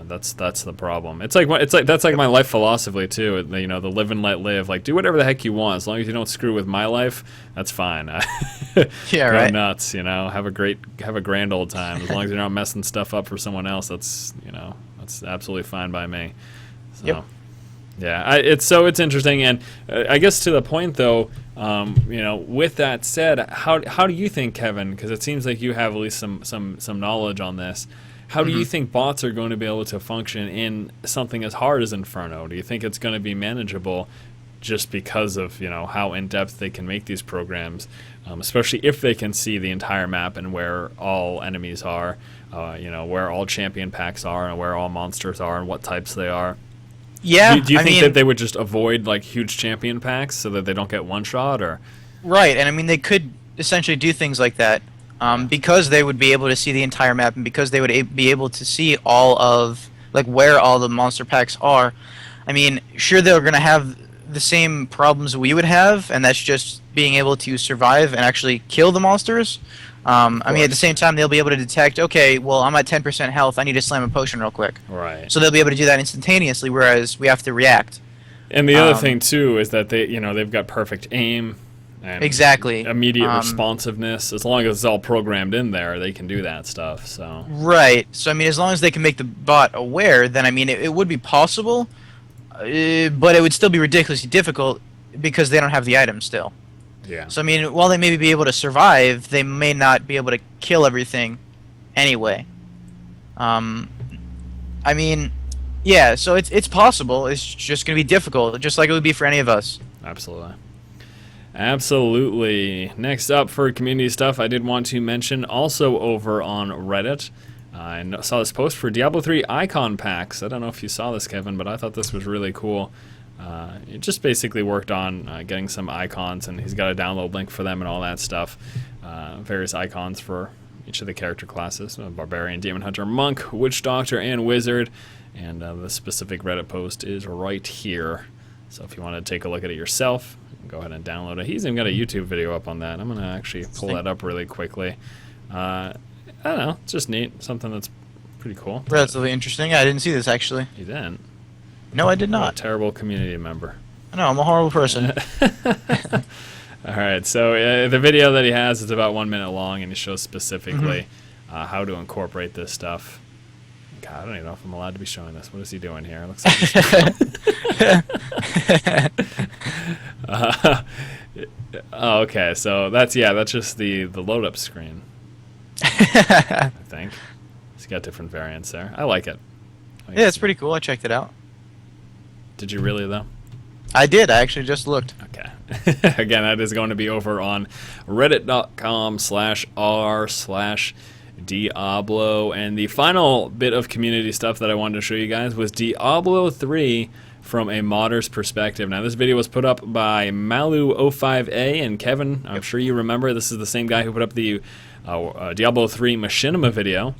That's the problem. That's like my life philosophy too. The live and let live. Like, do whatever the heck you want as long as you don't screw with my life. That's fine. Yeah, Go right. nuts. Have a grand old time as long as you're not messing stuff up for someone else. That's absolutely fine by me. So. Yep. Yeah, it's interesting, and I guess to the point though, with that said, how do you think, Kevin? Because it seems like you have at least some knowledge on this. How do you think bots are going to be able to function in something as hard as Inferno? Do you think it's going to be manageable, just because of how in depth they can make these programs, especially if they can see the entire map and where all enemies are, where all champion packs are and where all monsters are and what types they are? Yeah. Do you think that they would just avoid like huge champion packs so that they don't get one shot, or? Right, and I mean they could essentially do things like that because they would be able to see the entire map and because they would be able to see all of where all the monster packs are. I mean, sure they're going to have the same problems we would have, and that's just being able to survive and actually kill the monsters. I mean, at the same time, they'll be able to detect, okay, well, I'm at 10% health, I need to slam a potion real quick. Right. So they'll be able to do that instantaneously, whereas we have to react. And the other thing, too, is that they've got perfect aim and exactly. immediate responsiveness. As long as it's all programmed in there, they can do that stuff. So. Right. So, I mean, as long as they can make the bot aware, then, I mean, it would be possible, but it would still be ridiculously difficult because they don't have the items still. Yeah. So I mean, while they may be able to survive, they may not be able to kill everything anyway. I mean, yeah, so it's possible. It's just going to be difficult, just like it would be for any of us. Absolutely. Next up for community stuff, I did want to mention also over on Reddit. I saw this post for Diablo 3 icon packs. I don't know if you saw this, Kevin, but I thought this was really cool. It just basically worked on getting some icons, and he's got a download link for them and all that stuff. Various icons for each of the character classes: Barbarian, Demon Hunter, Monk, Witch Doctor, and Wizard. And the specific Reddit post is right here. So if you want to take a look at it yourself, you can go ahead and download it. He's even got a YouTube video up on that. I'm going to actually pull that up really quickly. I don't know. It's just neat. Something that's pretty cool. Relatively interesting. I didn't see this, actually. You didn't? No, I did What not. a terrible community member. No, I'm a horrible person. All right, so the video that he has is about 1 minute long, and he shows specifically how to incorporate this stuff. God, I don't even know if I'm allowed to be showing this. What is he doing here? It looks like okay, so that's just the load up screen. I think it's got different variants there. I like it. Yeah, it's pretty cool. I checked it out. Did you really though? I did. I actually just looked. Okay. Again, that is going to be over on reddit.com/r/ Diablo. And the final bit of community stuff that I wanted to show you guys was Diablo 3 from a modder's perspective. Now, this video was put up by Malu05A and Kevin. I'm sure you remember. This is the same guy who put up the Diablo 3 Machinima video.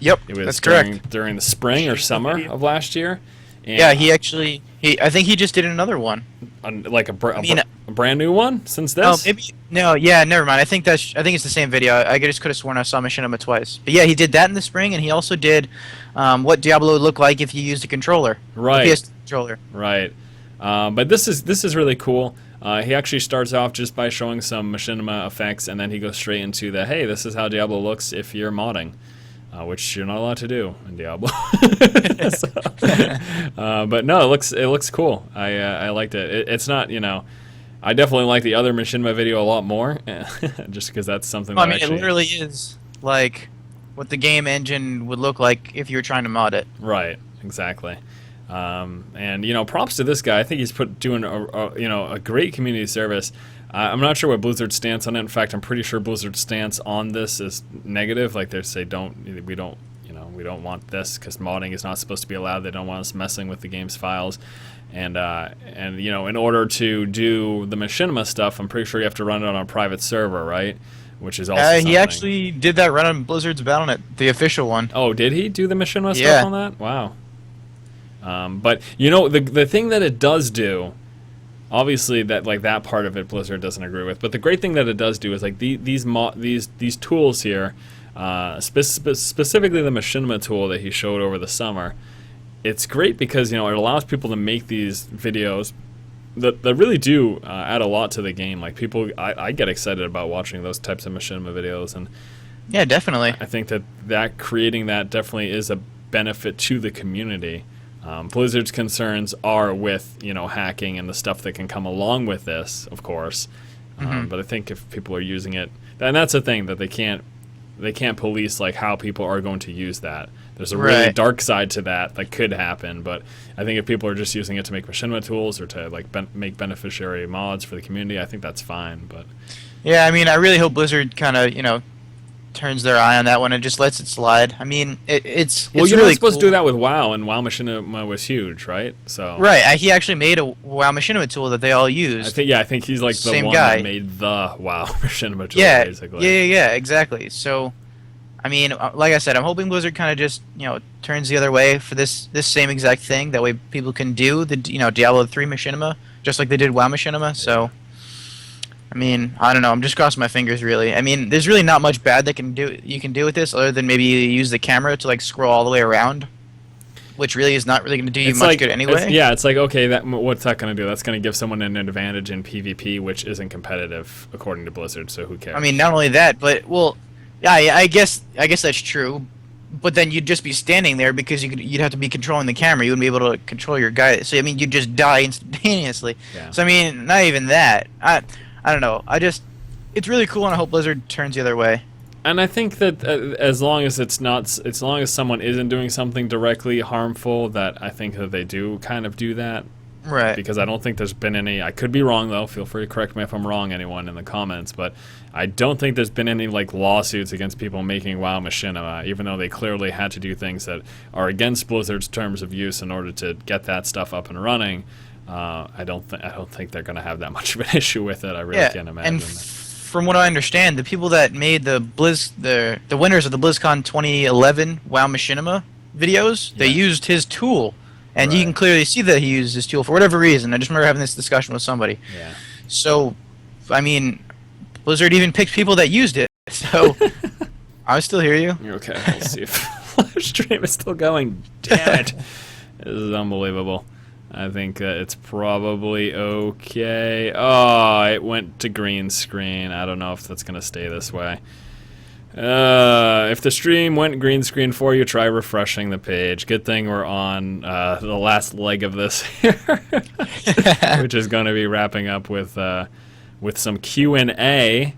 Yep, it was that's correct. During the spring or summer of last year. And yeah, I think he just did another one. Like a brand new one since this? Oh, maybe never mind. I think it's the same video. I just could have sworn I saw Machinima twice. But yeah, he did that in the spring, and he also did what Diablo would look like if you used a controller. Right. A PS controller. Right. But this is really cool. He actually starts off just by showing some Machinima effects, and then he goes straight into the, hey, this is how Diablo looks if you're modding. Which you're not allowed to do in Diablo. But no, it looks cool. I liked it. It's not, I definitely like the other Machinima video a lot more, just because that's something. It literally is like what the game engine would look like if you were trying to mod it. Right. Exactly. And props to this guy. I think he's doing a great community service. I'm not sure what Blizzard's stance on it. In fact, I'm pretty sure Blizzard's stance on this is negative. Like they say, we don't want this because modding is not supposed to be allowed. They don't want us messing with the game's files. And in order to do the Machinima stuff, I'm pretty sure you have to run it on a private server, right? Which is also something. He actually did that run on Blizzard's Battle.net, the official one. Oh, did he do the Machinima stuff on that? Wow. But the thing that it does do. Obviously, that part of it, Blizzard doesn't agree with. But the great thing that it does do is these tools here, specifically the Machinima tool that he showed over the summer. It's great because it allows people to make these videos that really do add a lot to the game. Like I get excited about watching those types of Machinima videos, and yeah, definitely. I think that creating that definitely is a benefit to the community. Blizzard's concerns are with hacking and the stuff that can come along with this, of course. But I think if people are using it, and that's the thing that they can't police like how people are going to use that. There's a really dark side to that could happen. But I think if people are just using it to make Machinima tools or to make beneficiary mods for the community, I think that's fine. But yeah, I really hope Blizzard kind of turns their eye on that one and just lets it slide. It's you're really not supposed cool. to do that with WoW, and WoW Machinima was huge, right? So he actually made a WoW Machinima tool that they all used. I think he's like the Same one guy. that made the WoW Machinima tool, basically. Yeah, exactly. So, like I said, I'm hoping Blizzard kind of just turns the other way for this same exact thing. That way, people can do the Diablo 3 Machinima just like they did WoW Machinima. So. I don't know. I'm just crossing my fingers, really. There's really not much bad you can do with this, other than maybe use the camera to scroll all the way around, which really is not really going to do you much good anyway. It's like, okay, what's that going to do? That's going to give someone an advantage in PvP, which isn't competitive according to Blizzard. So who cares? Not only that, but I guess that's true. But then you'd just be standing there because you'd have to be controlling the camera. You wouldn't be able to control your guy. So you'd just die instantaneously. Yeah. So not even that. I don't know. It's really cool, and I hope Blizzard turns the other way. And I think that as long as someone isn't doing something directly harmful, that I think that they do kind of do that. Right. Because I don't think there's been any. I could be wrong though. Feel free to correct me if I'm wrong, anyone in the comments. But I don't think there's been any lawsuits against people making WoW Machinima, even though they clearly had to do things that are against Blizzard's terms of use in order to get that stuff up and running. I don't think they're going to have that much of an issue with it. I really can't imagine. And from what I understand, the people that made the winners of the BlizzCon 2011 WoW Machinima videos, they used his tool, and you can clearly see that he used his tool for whatever reason. I just remember having this discussion with somebody. Yeah. So, Blizzard even picked people that used it. So, I still hear you. Okay, let's see if live stream is still going. Damn it! This is unbelievable. I think it's probably okay. Oh, it went to green screen. I don't know if that's going to stay this way. If the stream went green screen for you, try refreshing the page. Good thing we're on the last leg of this here, which is going to be wrapping up with some Q&A.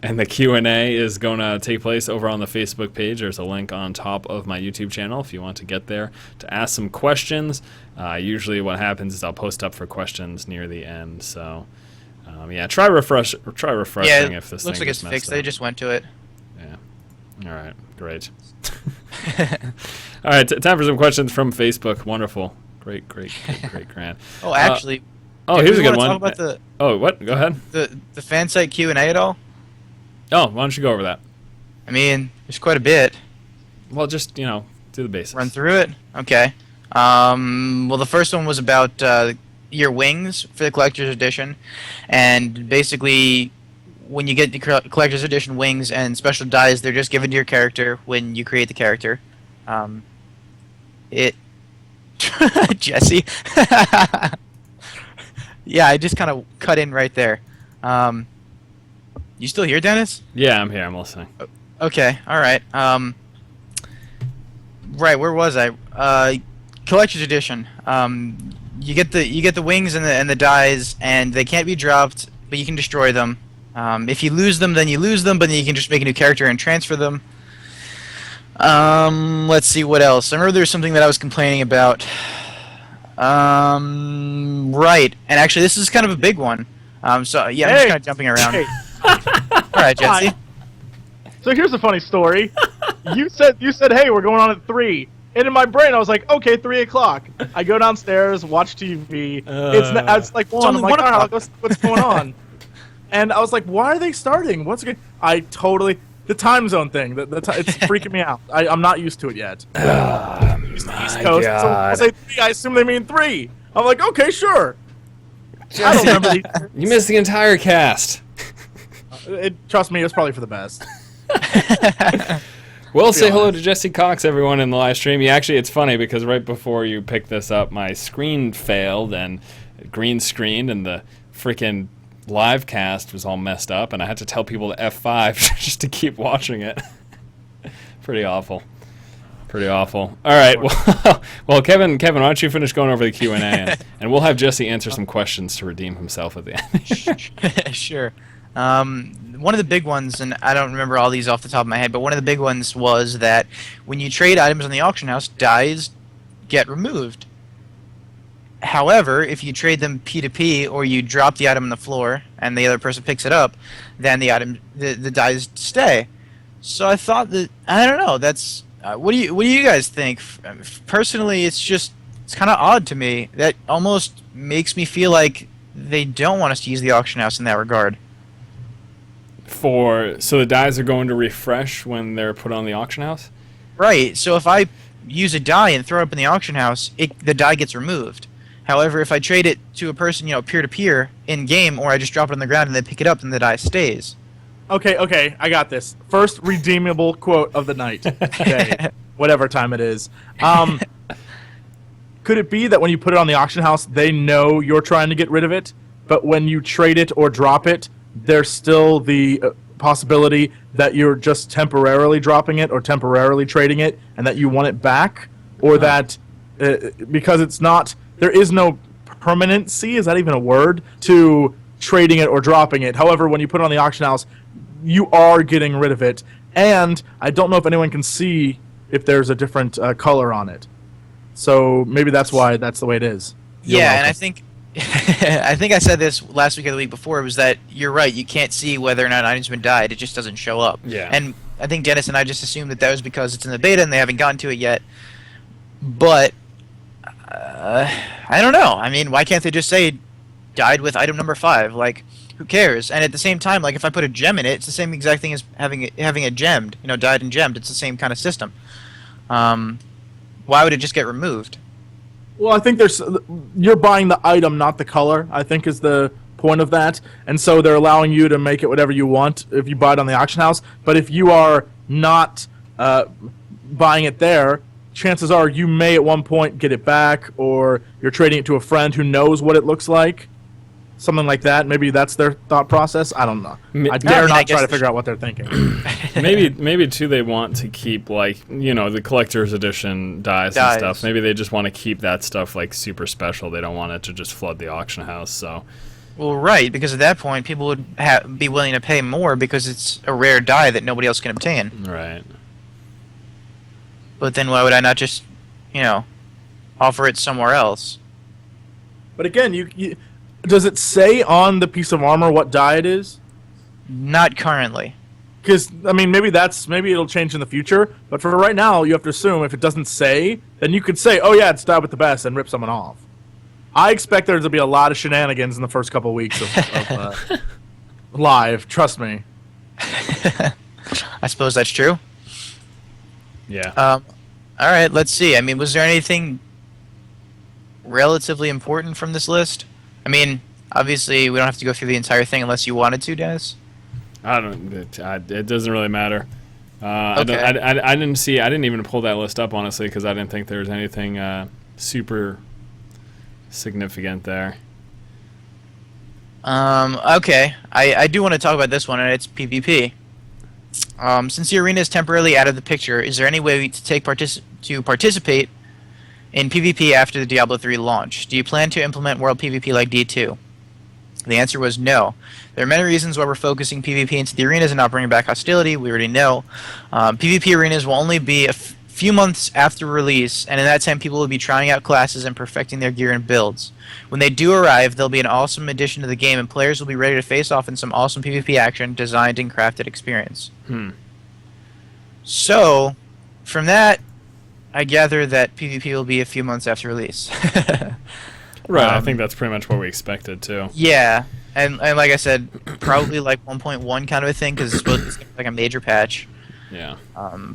And the Q&A is going to take place over on the Facebook page. There's a link on top of my YouTube channel if you want to get there to ask some questions. Usually what happens is I'll post up for questions near the end. So, try refreshing if this looks thing like it's fixed. They just went to it. Yeah. All right. Great. All right. Time for some questions from Facebook. Wonderful. Great, Grant. Oh, actually. Here's a good one. Talk about the what? Go ahead. the fan site Q&A at all? Oh, why don't you go over that? I mean, there's quite a bit. Well, just do the basics. Run through it. Okay. Well, the first one was about your wings for the collector's edition, and basically, when you get the collector's edition wings and special dies, they're just given to your character when you create the character. Jesse. Yeah, I just kind of cut in right there. You still here, Dennis? Yeah, I'm here. I'm listening. Okay, all right. Right, where was I? Collector's edition. You get the wings and the dies, and they can't be dropped, but you can destroy them. If you lose them, then you lose them, but then you can just make a new character and transfer them. Let's see what else. I remember there was something that I was complaining about. Right, and actually this is kind of a big one. So yeah, I'm just kind of jumping around. Hey. All right, Jesse. So here's a funny story. You said, hey, we're going on at 3. And in my brain, I was like, okay, 3 o'clock. I go downstairs, watch TV. It's like 1. I'm like, all right, I'll go see what's going on. And I was like, why are they starting? What's good? The time zone thing. It's freaking me out. I'm not used to it yet. East Coast. God. So I say 3. I assume they mean 3. I'm like, okay, sure. I don't remember these. You missed the entire cast. Trust me, it's probably for the best. Well, say hello to Jesse Cox, everyone, in the live stream. It's funny because right before you picked this up, my screen failed and green screened, and the freaking live cast was all messed up, and I had to tell people to F5 just to keep watching it. Pretty awful. All right. Well, Kevin, why don't you finish going over the Q&A, and we'll have Jesse answer some questions to redeem himself at the end. Sure. One of the big ones, and I don't remember all these off the top of my head, but one of the big ones was that when you trade items on the auction house, dies get removed. However, if you trade them P2P or you drop the item on the floor and the other person picks it up, then the dies stay. So I thought that, I don't know, that's what do you guys think? Personally, it's kind of odd to me. That almost makes me feel like they don't want us to use the auction house in that regard. So the dies are going to refresh when they're put on the auction house? Right. So if I use a die and throw it up in the auction house, the die gets removed. However, if I trade it to a person, peer-to-peer in game, or I just drop it on the ground and they pick it up, then the die stays. Okay, I got this. First redeemable quote of the night. Today, whatever time it is. Could it be that when you put it on the auction house, they know you're trying to get rid of it, but when you trade it or drop it, there's still the possibility that you're just temporarily dropping it or temporarily trading it, and that you want it back, or that because there is no permanency, is that even a word, to trading it or dropping it. However, when you put it on the auction house, you are getting rid of it, and I don't know if anyone can see if there's a different color on it. So maybe that's why that's the way it is. Yeah, and I think I said this last week or the week before, was that you're right, you can't see whether or not an item's been died, it just doesn't show up. Yeah. And I think Dennis and I just assumed that was because it's in the beta and they haven't gotten to it yet. But, I don't know. I mean, why can't they just say, died with item number 5? Like, who cares? And at the same time, like, if I put a gem in it, it's the same exact thing as having it gemmed, died and gemmed. It's the same kind of system. Why would it just get removed? Well, I think you're buying the item, not the color, I think is the point of that. And so they're allowing you to make it whatever you want if you buy it on the auction house. But if you are not buying it there, chances are you may at one point get it back, or you're trading it to a friend who knows what it looks like. Something like that. Maybe that's their thought process. I don't know. I dare not try to figure out what they're thinking. maybe too, they want to keep the collector's edition dies and stuff. Maybe they just want to keep that stuff like super special. They don't want it to just flood the auction house. So. Well, right, because at that point people would be willing to pay more because it's a rare die that nobody else can obtain. Right. But then why would I not just, offer it somewhere else? But again, you does it say on the piece of armor what die it is? Not currently. Because I mean, maybe it'll change in the future. But for right now, you have to assume if it doesn't say, then you could say, "Oh yeah, it's Stab with the Best," and rip someone off. I expect there to be a lot of shenanigans in the first couple of weeks of live. Trust me. I suppose that's true. Yeah. All right, let's see. I mean, was there anything relatively important from this list? I mean, obviously, we don't have to go through the entire thing unless you wanted to, Dennis. I don't. It doesn't really matter. Okay. I didn't see. I didn't even pull that list up honestly because I didn't think there was anything super significant there. Okay. I do want to talk about this one, and it's PvP. Since the arena is temporarily out of the picture, is there any way to participate in PvP after the Diablo 3 launch? Do you plan to implement World PvP like D2? The answer was no. There are many reasons why we're focusing PvP into the arenas and not bringing back hostility. We already know. PvP arenas will only be a few months after release, and in that time people will be trying out classes and perfecting their gear and builds. When they do arrive, they'll be an awesome addition to the game, and players will be ready to face off in some awesome PvP action, designed and crafted experience. So, from that, I gather that PvP will be a few months after release. Right, I think that's pretty much what we expected too. Yeah, and like I said, probably like 1.1 kind of a thing, because it's supposed to be like a major patch. Yeah.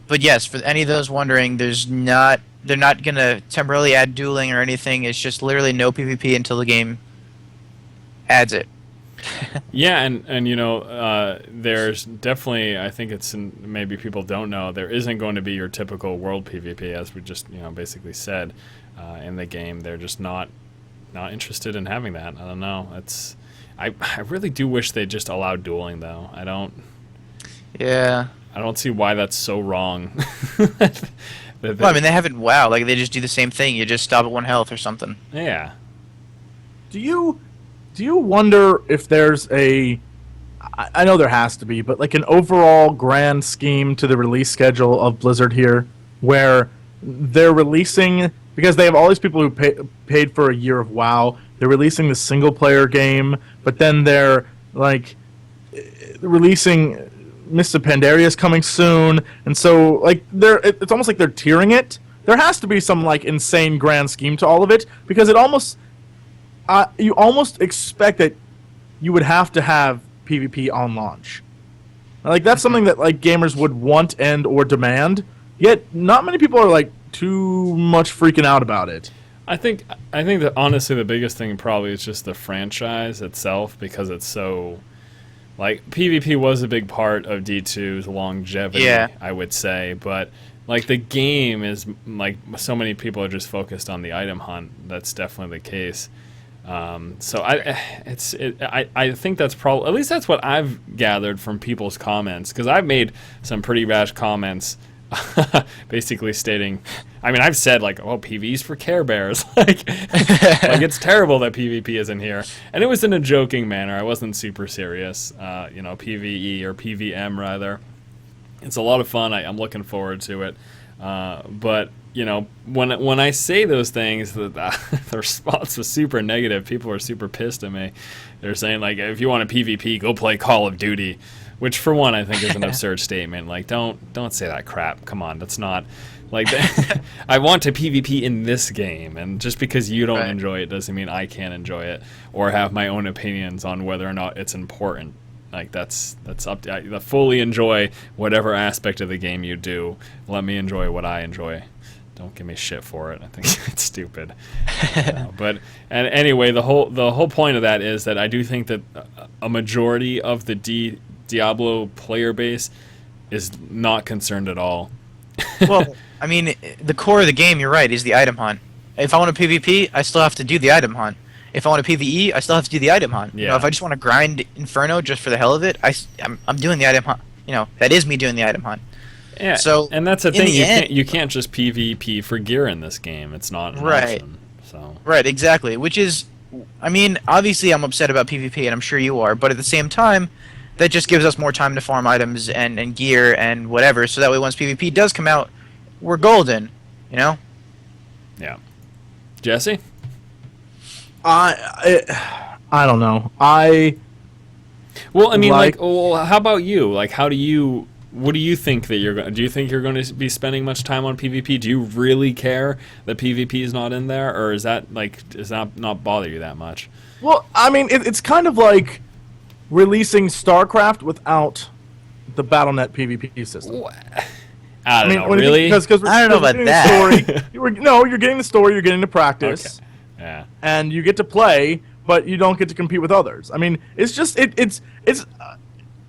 But yes, for any of those wondering, they're not going to temporarily add dueling or anything. It's just literally no PvP until the game adds it. Yeah, and you know, there's definitely, I think maybe people don't know, there isn't going to be your typical world PvP, as we just, you know, basically said in the game. They're just not interested in having that. I don't know. I really do wish they just allowed dueling, though. Yeah. I don't see why that's so wrong. Well, I mean, they have it in WoW. Like, they just do the same thing. You just stop at 1 health or something. Yeah. Do you wonder if there's I know there has to be, but like an overall grand scheme to the release schedule of Blizzard here, where they're releasing, because they have all these people who paid for a year of WoW, they're releasing the single-player game, but then they're like releasing Mists of Pandaria is coming soon, and so like it's almost like they're tiering it. There has to be some like insane grand scheme to all of it, because it almost you almost expect that you would have to have PvP on launch. Like that's something that like gamers would want and or demand. Yet not many people are like too much freaking out about it. I think that honestly the biggest thing probably is just the franchise itself, because it's so, like, PvP was a big part of D2's longevity, yeah. I would say, but like the game is, like, so many people are just focused on the item hunt. That's definitely the case. So I think that's probably, at least that's what I've gathered from people's comments, because I've made some pretty rash comments basically stating, I mean, I've said like, oh, PvE's for Care Bears, like it's terrible that PvP isn't here, and it was in a joking manner. I wasn't super serious. You know, PvE or PVM rather. It's a lot of fun. I'm looking forward to it. But you know, when I say those things, the response was super negative. People are super pissed at me. They're saying like, if you want a PvP, go play Call of Duty. Which, for one, I think is an absurd statement. Like, don't say that crap. Come on, that's not like. I want to PvP in this game, and just because you don't enjoy it doesn't mean I can't enjoy it or have my own opinions on whether or not it's important. Like that's up to I fully enjoy whatever aspect of the game you do. Let me enjoy what I enjoy. Don't give me shit for it. I think it's stupid. But and anyway, the whole point of that is that I do think that a majority of the Diablo player base is not concerned at all. Well, I mean, the core of the game, you're right, is the item hunt. If I want a PvP, I still have to do the item hunt. If I want a PvE, I still have to do the item hunt. Yeah. You know, if I just want to grind Inferno just for the hell of it, I'm doing the item hunt. You know, that is me doing the item hunt. Yeah, so and that's the thing. You can't just PvP for gear in this game. It's not an option. So. Right, exactly. Which is, I mean, obviously I'm upset about PvP, and I'm sure you are, but at the same time, that just gives us more time to farm items and gear and whatever, so that way once PvP does come out, we're golden, you know? Yeah. Jesse? I don't know. Well, I mean, like, well, how about you? Like, what do you think that you're going to... Do you think you're going to be spending much time on PvP? Do you really care that PvP is not in there? Or is that, like, does that not bother you that much? Well, I mean, it's kind of like releasing StarCraft without the Battle.net PvP system. I don't know, really? I don't know about that. You're getting the story, you're getting to practice. Okay. Yeah. And you get to play, but you don't get to compete with others. I mean, it's just, it's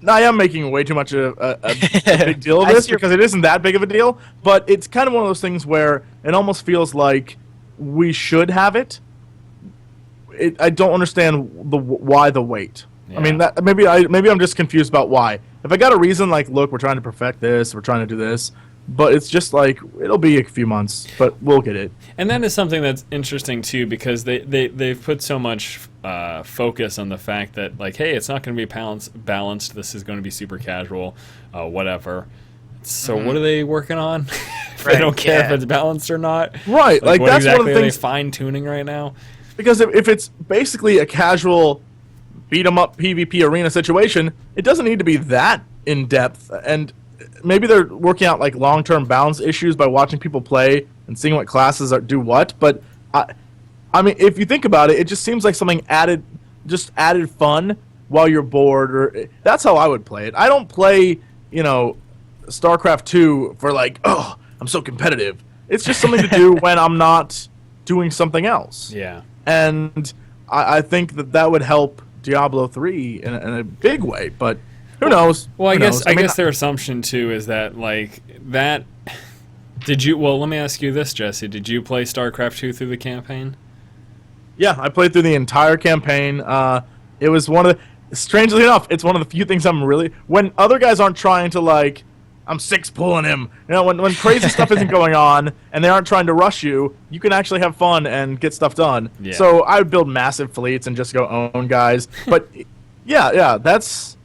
I am making way too much a big deal of this because it isn't that big of a deal, but it's kind of one of those things where it almost feels like we should have it. I don't understand why the wait. Yeah. I mean, maybe I'm just confused about why. If I got a reason, like, look, we're trying to perfect this, we're trying to do this, but it's just like, it'll be a few months, but we'll get it. And that is something that's interesting, too, because they've put so much focus on the fact that, like, hey, it's not going to be balanced, this is going to be super casual, whatever. So what are they working on? If they don't care if it's balanced or not? Right, like what that's exactly one of the things. Are they fine-tuning right now? Because if it's basically a casual beat-em-up PvP arena situation, it doesn't need to be that in-depth, and maybe they're working out like long-term balance issues by watching people play and seeing what classes do what, but I mean, if you think about it, it just seems like something added fun while you're bored, or that's how I would play it. I don't play, StarCraft 2 for like, oh, I'm so competitive. It's just something to do when I'm not doing something else. Yeah. And I think that would help Diablo 3 in a big way, but who knows? Well, I guess their assumption too is that like that. Well, let me ask you this, Jesse. Did you play StarCraft 2 through the campaign? Yeah, I played through the entire campaign. It was strangely enough, it's one of the few things when other guys aren't trying to like, I'm six pulling him. When crazy stuff isn't going on and they aren't trying to rush you, you can actually have fun and get stuff done. Yeah. So I would build massive fleets and just go own guys. But yeah, that's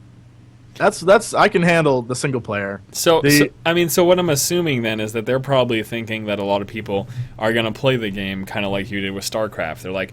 I can handle the single player. So what I'm assuming then is that they're probably thinking that a lot of people are going to play the game kind of like you did with StarCraft. They're like,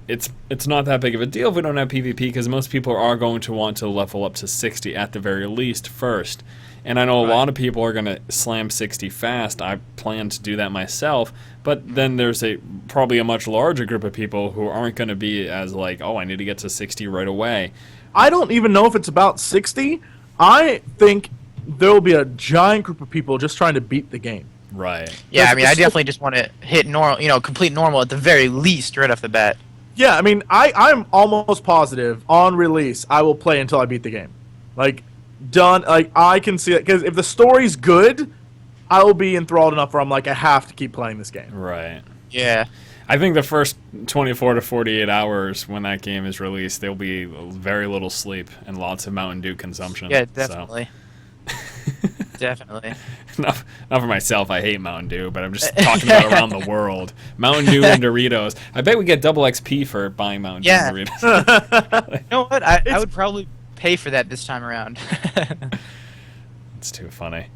it's not that big of a deal if we don't have PvP because most people are going to want to level up to 60 at the very least first. And I know a lot of people are going to slam 60 fast. I plan to do that myself. But then there's probably a much larger group of people who aren't going to be as like, oh, I need to get to 60 right away. I don't even know if it's about 60. I think there will be a giant group of people just trying to beat the game. Right. Yeah, I mean, I definitely just want to hit normal, complete normal at the very least right off the bat. Yeah, I mean, I'm almost positive on release I will play until I beat the game. Like, done. Like, I can see it because if the story's good, I will be enthralled enough where I'm like, I have to keep playing this game. Right. Yeah. I think the first 24 to 48 hours when that game is released, there'll be very little sleep and lots of Mountain Dew consumption. Yeah, definitely. So. Definitely. Not for myself, I hate Mountain Dew, but I'm just talking about around the world. Mountain Dew and Doritos. I bet we get double XP for buying Mountain Dew and Doritos. You know what? I would probably pay for that this time around. It's too funny.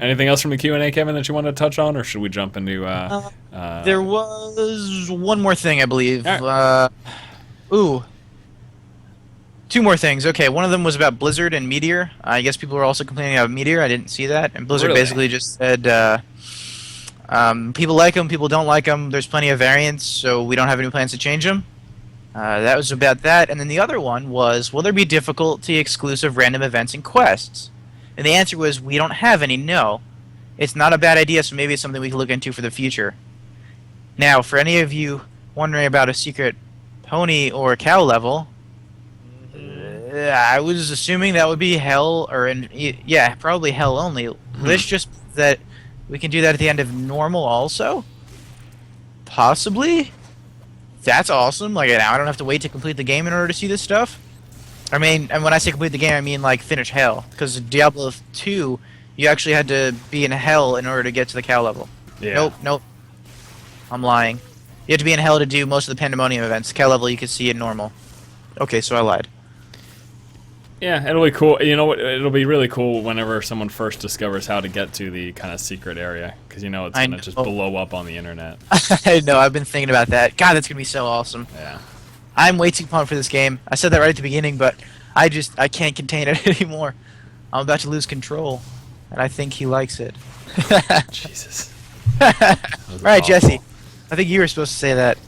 Anything else from the Q&A, Kevin, that you want to touch on, or should we jump into... there was one more thing, I believe. Right. Two more things. Okay, one of them was about Blizzard and Meteor. I guess people were also complaining about Meteor. I didn't see that. And Blizzard basically just said, people like them, people don't like them. There's plenty of variants, so we don't have any plans to change them. That was about that. And then the other one was, will there be difficulty-exclusive random events and quests? And the answer was, we don't have any, no. It's not a bad idea, so maybe it's something we can look into for the future. Now, for any of you wondering about a secret pony or cow level, I was assuming that would be hell, probably hell only. Let's just that we can do that at the end of normal also? Possibly? That's awesome. Like, now I don't have to wait to complete the game in order to see this stuff. I mean, and when I say complete the game, I mean, like, finish hell. Because Diablo 2, you actually had to be in hell in order to get to the cow level. Yeah. Nope. I'm lying. You have to be in hell to do most of the Pandemonium events. Cow level you can see in normal. Okay, so I lied. Yeah, it'll be cool. You know what? It'll be really cool whenever someone first discovers how to get to the kind of secret area, because it's going to just blow up on the internet. I know, I've been thinking about that. God, that's going to be so awesome. Yeah. I'm way too pumped for this game. I said that right at the beginning, but I can't contain it anymore. I'm about to lose control, and I think he likes it. Jesus. Right, Jesse. I think you were supposed to say that.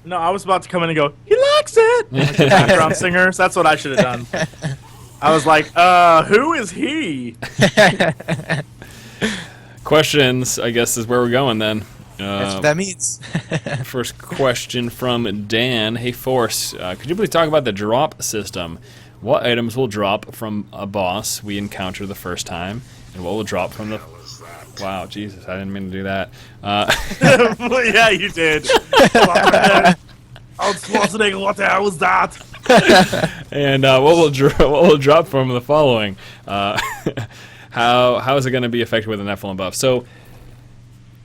No, I was about to come in and go, he likes it! Like the background singers. That's what I should have done. I was like, who is he? Questions, I guess, is where we're going then. That's what that means. First question from Dan. Hey, Force, could you please talk about the drop system? What items will drop from a boss we encounter the first time, and what will drop from the... Wow, Jesus, I didn't mean to do that. Well, yeah, you did. Arnold Schwarzenegger, what the hell was that? And what will drop from the following? How is it going to be affected with an Nephilim buff? So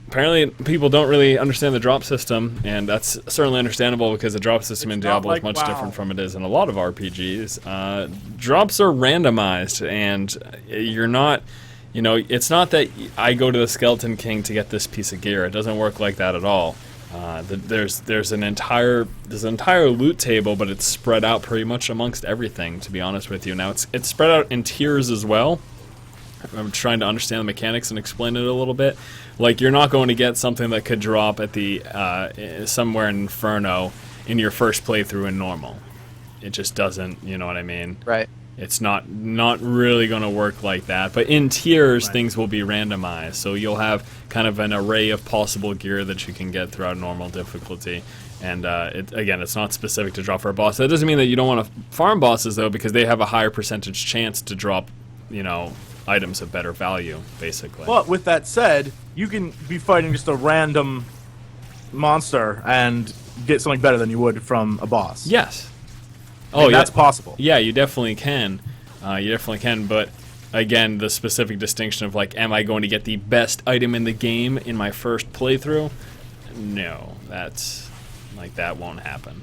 apparently people don't really understand the drop system, and that's certainly understandable because the drop system in Diablo is much different from it is in a lot of RPGs. Drops are randomized, and you're not... You know, it's not that I go to the Skeleton King to get this piece of gear. It doesn't work like that at all. There's an entire loot table, but it's spread out pretty much amongst everything, to be honest with you. Now it's spread out in tiers as well. I'm trying to understand the mechanics and explain it a little bit. Like, you're not going to get something that could drop at the somewhere in Inferno in your first playthrough in normal. It just doesn't, you know what I mean? Right. It's not really going to work like that. But in tiers, things will be randomized. So you'll have kind of an array of possible gear that you can get throughout normal difficulty. And again, it's not specific to drop for a boss. That doesn't mean that you don't want to farm bosses, though, because they have a higher percentage chance to drop, you know, items of better value, basically. But with that said, you can be fighting just a random monster and get something better than you would from a boss. Yes. Oh, yeah, that's possible. Yeah, you definitely can. But again, the specific distinction of, like, am I going to get the best item in the game in my first playthrough? No, that won't happen.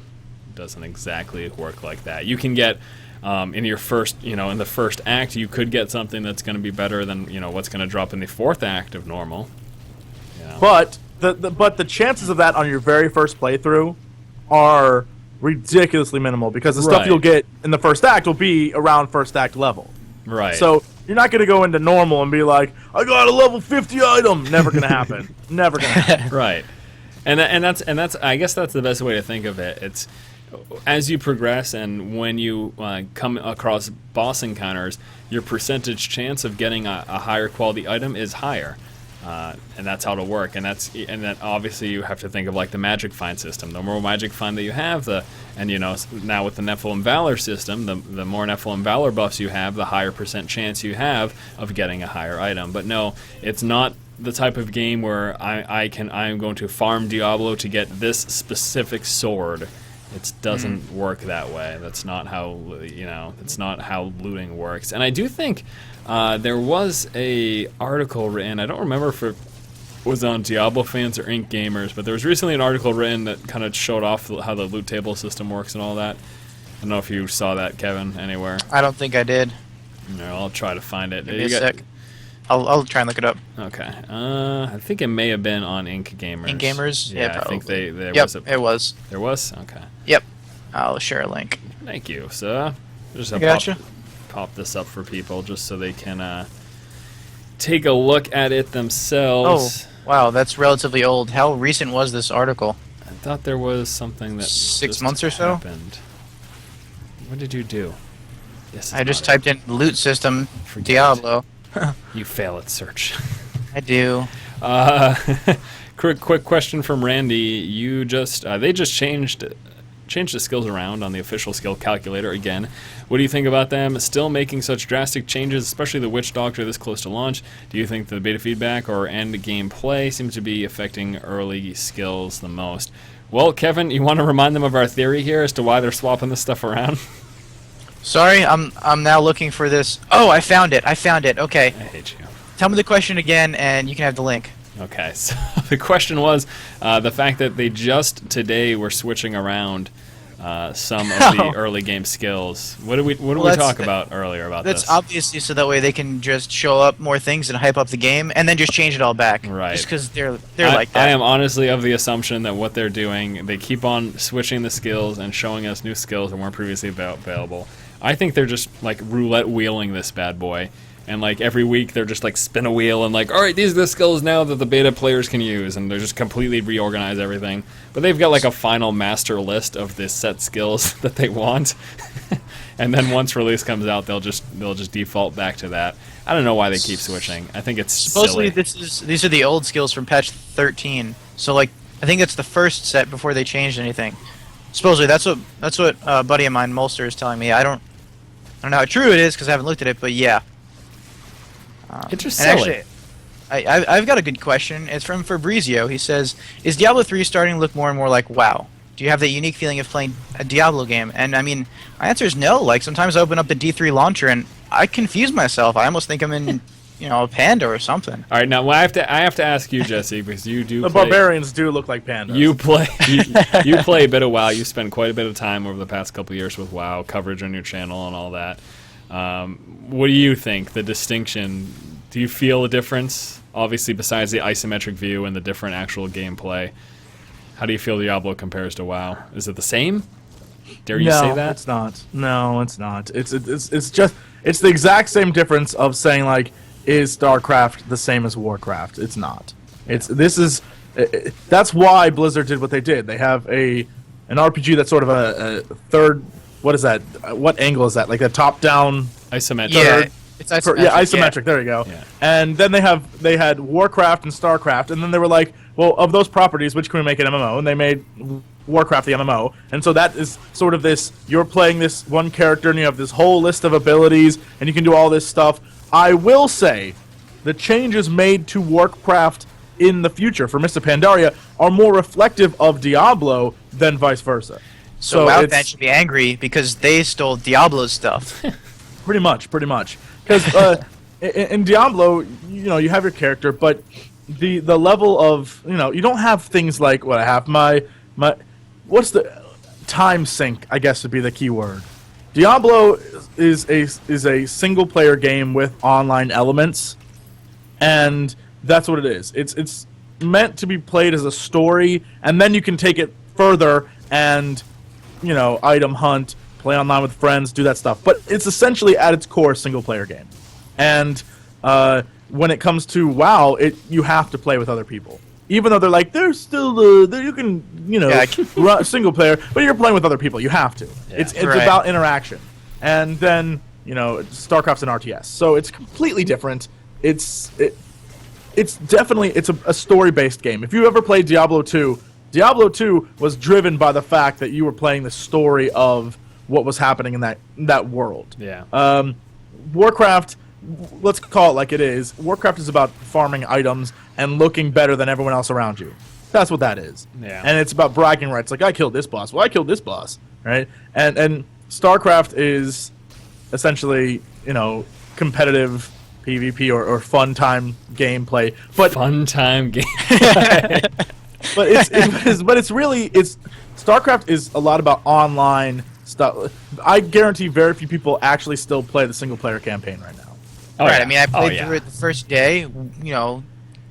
It doesn't exactly work like that. You can get in your first, in the first act, you could get something that's going to be better than, what's going to drop in the fourth act of normal. But the chances of that on your very first playthrough are ridiculously minimal, because the stuff you'll get in the first act will be around first act level. Right. So you're not going to go into normal and be like, I got a level 50 item. Never going to happen. Never going to happen. Right. And that's I guess that's the best way to think of it. It's as you progress and when you come across boss encounters, your percentage chance of getting a higher quality item is higher. And that's how it'll work, and then obviously you have to think of like the magic find system. The more magic find that you have, now with the Nephilim Valor system, the more Nephilim Valor buffs you have, the higher percent chance you have of getting a higher item. But no, it's not the type of game where I'm going to farm Diablo to get this specific sword. It doesn't work that way. That's not how That's not how looting works. And I do think there was a article written. I don't remember if it was on Diablo Fans or Ink Gamers, but there was recently an article written that kind of showed off how the loot table system works and all that. I don't know if you saw that, Kevin, anywhere. I don't think I did. No, I'll try to find it. Give me a sec. I'll try and look it up. Okay. I think it may have been on Ink Gamers. Ink Gamers? Yeah, probably. I think there yep, was it was. There was? Okay. Yep. I'll share a link. Thank you. So, just pop this up for people just so they can take a look at it themselves. Oh, wow, that's relatively old. How recent was this article? I thought there was something that 6 months or so? Happened. What did you do? Yes, I just typed in loot system Diablo. You fail at search. I do. Quick question from Randy. You they just changed the skills around on the official skill calculator again. What do you think about them still making such drastic changes, especially the Witch Doctor this close to launch? Do you think the beta feedback or end game play seems to be affecting early skills the most? Well, Kevin, you want to remind them of our theory here as to why they're swapping this stuff around? Sorry, I'm now looking for this. Oh, I found it. Okay. I hate you. Tell me the question again, and you can have the link. Okay, so the question was the fact that they just today were switching around some of the early game skills. What did we talk about earlier about that's this? That's obviously so that way they can just show up more things and hype up the game, and then just change it all back. Right. Just because they're like that. I am honestly of the assumption that what they're doing, they keep on switching the skills and showing us new skills that weren't previously available. I think they're just like roulette wheeling this bad boy. And like every week they're just like spin a wheel and like, all right, these are the skills now that the beta players can use, and they're just completely reorganize everything. But they've got like a final master list of the set skills that they want, and then once release comes out, they'll just default back to that. I don't know why they keep switching. I think it's supposedly silly. These are the old skills from patch 13. So like I think it's the first set before they changed anything. Supposedly that's what a buddy of mine, Molster, is telling me. I don't know how true it is because I haven't looked at it, but yeah. It's just silly. Actually, I've got a good question. It's from Fabrizio. He says, is Diablo 3 starting to look more and more like WoW? Do you have that unique feeling of playing a Diablo game? And I mean, my answer is no. Like, sometimes I open up the D3 launcher and I confuse myself. I almost think I'm in, a panda or something. All right, now I have to ask you, Jesse, because you do. The barbarians do look like pandas. You play a bit of WoW. You spend quite a bit of time over the past couple of years with WoW coverage on your channel and all that. What do you think? The distinction? Do you feel a difference? Obviously, besides the isometric view and the different actual gameplay, how do you feel Diablo compares to WoW? Is it the same? Dare you say that? No, it's not. No, it's not. It's the exact same difference of saying like, is StarCraft the same as Warcraft? It's not. That's why Blizzard did what they did. They have an RPG that's sort of a third. What is that? What angle is that? Like a top-down isometric. Yeah, it's isometric. Isometric. Yeah. There you go. Yeah. And then they had Warcraft and StarCraft, and then they were like, well, of those properties, which can we make an MMO? And they made Warcraft the MMO. And so that is sort of this. You're playing this one character, and you have this whole list of abilities, and you can do all this stuff. I will say, the changes made to Warcraft in the future for Mists of Pandaria are more reflective of Diablo than vice versa. So WoW fans should be angry because they stole Diablo's stuff. Pretty much. Because in Diablo, you have your character, but the level of, you don't have things like what I have. What's the time sync, I guess would be the key word. Diablo is a single player game with online elements, and that's what it is. It's meant to be played as a story, and then you can take it further and item hunt, play online with friends, do that stuff. But it's essentially at its core a single player game. And when it comes to WoW, you have to play with other people. Even though they're like, they're still, you can, run single player, but you're playing with other people. You have to. Yeah. It's Right. about interaction. And then, StarCraft's an RTS. So it's completely different. It's definitely a story-based game. If you ever played Diablo 2, Diablo 2 was driven by the fact that you were playing the story of what was happening in that world. Yeah. Warcraft, let's call it like it is. Warcraft is about farming items and looking better than everyone else around you. That's what that is. Yeah. And it's about bragging rights. Like, I killed this boss. Well, I killed this boss. Right? And StarCraft is essentially, competitive PvP or fun time gameplay. But Fun time game. But it's really StarCraft is a lot about online stuff. I guarantee very few people actually still play the single player campaign right now. Oh, right. yeah. I mean, I played yeah. through it the first day.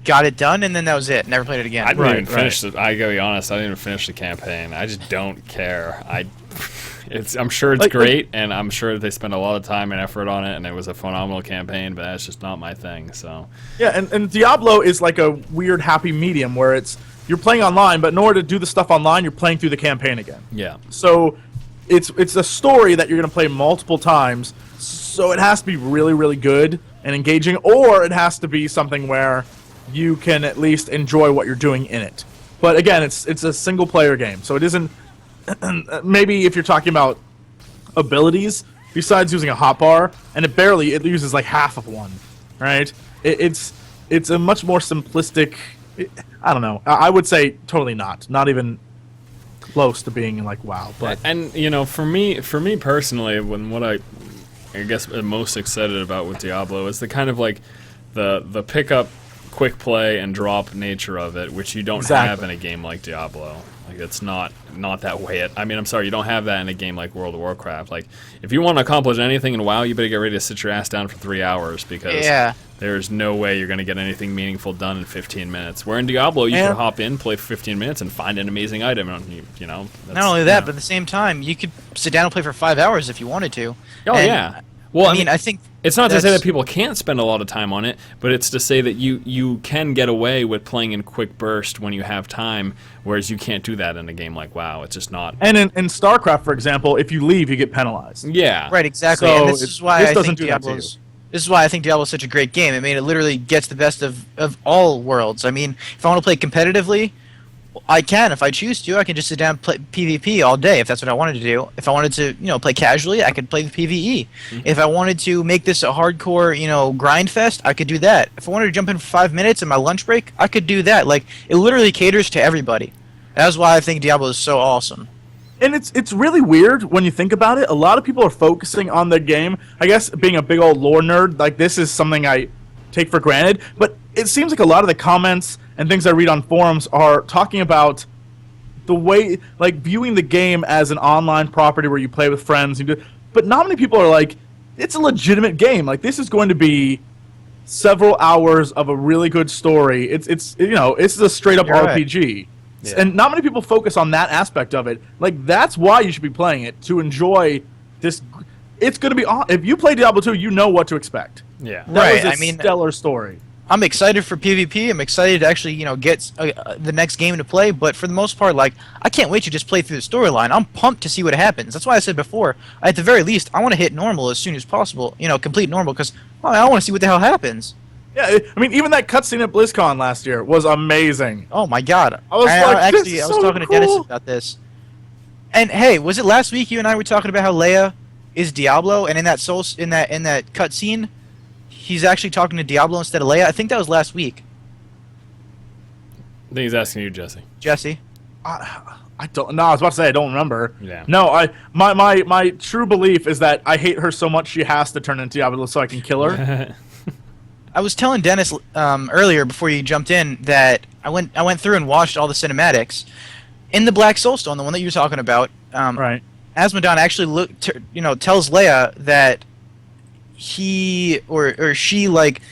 Got it done, and then that was it. Never played it again. I didn't even Right. finish it. I gotta be honest. I didn't even finish the campaign. I just don't care. I'm sure it's great, and I'm sure they spend a lot of time and effort on it, and it was a phenomenal campaign. But that's just not my thing. So Yeah, and Diablo is like a weird happy medium where you're playing online, but in order to do the stuff online, you're playing through the campaign again. yeah, So it's a story that you're going to play multiple times, so it has to be really, really good and engaging, or it has to be something where you can at least enjoy what you're doing in it. But again, it's a single player game, so it isn't. Maybe if you're talking about abilities, besides using a hotbar, and it uses like half of one, right? It's a much more simplistic. I don't know. I would say totally not even close to being like WoW. But and for me personally, what I guess I'm most excited about with Diablo is the kind of like the pick up, quick play, and drop nature of it, which you don't Exactly. have in a game like Diablo. Like it's not that way. I mean, I'm sorry, you don't have that in a game like World of Warcraft. Like if you want to accomplish anything in WoW, you better get ready to sit your ass down for 3 hours because there's no way you're going to get anything meaningful done in 15 minutes. Where in Diablo, you could hop in, play for 15 minutes, and find an amazing item. And, you know, not only that, but at the same time, you could sit down and play for 5 hours if you wanted to. Oh yeah. Well, I mean, I think it's not to say that people can't spend a lot of time on it, but it's to say that you can get away with playing in quick burst when you have time, whereas you can't do that in a game like WoW. It's just not. And in StarCraft, for example, if you leave, you get penalized. Yeah. Right, exactly. So and this is why I think Diablo's such a great game. I mean, it literally gets the best of all worlds. I mean, if I want to play competitively, I can. If I choose to, I can just sit down and play PvP all day if that's what I wanted to do. If I wanted to, play casually, I could play the PvE. Mm-hmm. If I wanted to make this a hardcore, grind fest, I could do that. If I wanted to jump in for 5 minutes in my lunch break, I could do that. Like, it literally caters to everybody. That's why I think Diablo is so awesome. And it's really weird when you think about it. A lot of people are focusing on the game. I guess being a big old lore nerd, like this is something I take for granted. But it seems like a lot of the comments and things I read on forums are talking about the way, like, viewing the game as an online property where you play with friends. But not many people are like, it's a legitimate game. Like, this is going to be several hours of a really good story. It's a straight up RPG. Right. Yeah. And not many people focus on that aspect of it. Like, that's why you should be playing it, to enjoy this. It's going to be, if you play Diablo 2, you know what to expect. Yeah. That was a stellar story. I'm excited for PvP. I'm excited to actually, get the next game to play. But for the most part, like, I can't wait to just play through the storyline. I'm pumped to see what happens. That's why I said before, at the very least, I want to hit normal as soon as possible. Complete normal, because I want to see what the hell happens. Yeah, I mean, even that cutscene at BlizzCon last year was amazing. Oh my god! I was talking to Dennis about this. And hey, was it last week you and I were talking about how Leia is Diablo, and in that cutscene, he's actually talking to Diablo instead of Leia? I think that was last week. I think he's asking you, Jesse. Jesse? I don't. No, I was about to say I don't remember. Yeah. No, my true belief is that I hate her so much she has to turn into Diablo so I can kill her. I was telling Dennis earlier before you jumped in that I went through and watched all the cinematics. In the Black Soulstone, the one that you were talking about, right? Asmodon actually tells Leia that he or she, like,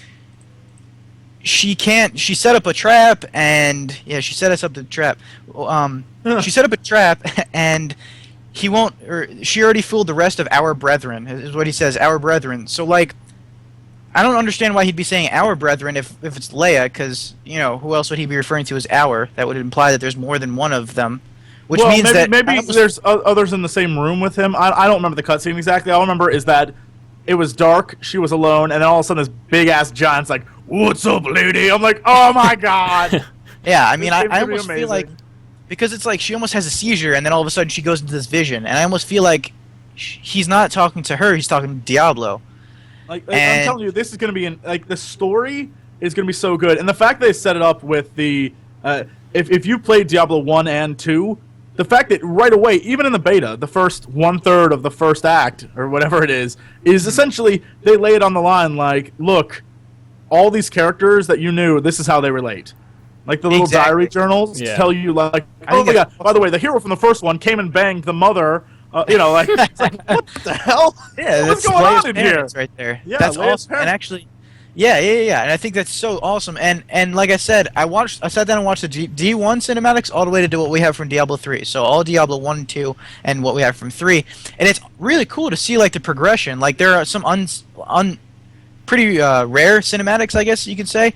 she set up a trap, and she set us up the trap. She set up a trap, and he won't, or she already fooled the rest of our brethren, is what he says, our brethren. So, like, I don't understand why he'd be saying our brethren if it's Leia, because, who else would he be referring to as our? That would imply that there's more than one of them. Which means maybe there's others in the same room with him. I don't remember the cutscene exactly. All I remember is that it was dark, she was alone, and then all of a sudden this big-ass giant's like, "What's up, lady?" I'm like, oh my god! Yeah, I mean, I almost feel like, because it's like she almost has a seizure, and then all of a sudden she goes into this vision, and I almost feel like he's not talking to her, he's talking to Diablo. Like I'm telling you, this is going to be the story is going to be so good, and the fact they set it up with the if you played Diablo 1 and 2, the fact that right away, even in the beta, the first 1/3 of the first act or whatever it is essentially they lay it on the line. Like, look, all these characters that you knew, this is how they relate. Like the little diary journals tell you, like, oh my god, by the way, the hero from the first one came and banged the mother. It's like, what the hell? Yeah, what's going on in here? Right there. Yeah, that's awesome. And actually, yeah, and I think that's so awesome. And like I said, I sat down and watched the D1 cinematics all the way to what we have from Diablo 3. So all Diablo 1 and 2 and what we have from 3, and it's really cool to see, like, the progression. Like, there are some pretty rare cinematics, I guess you could say,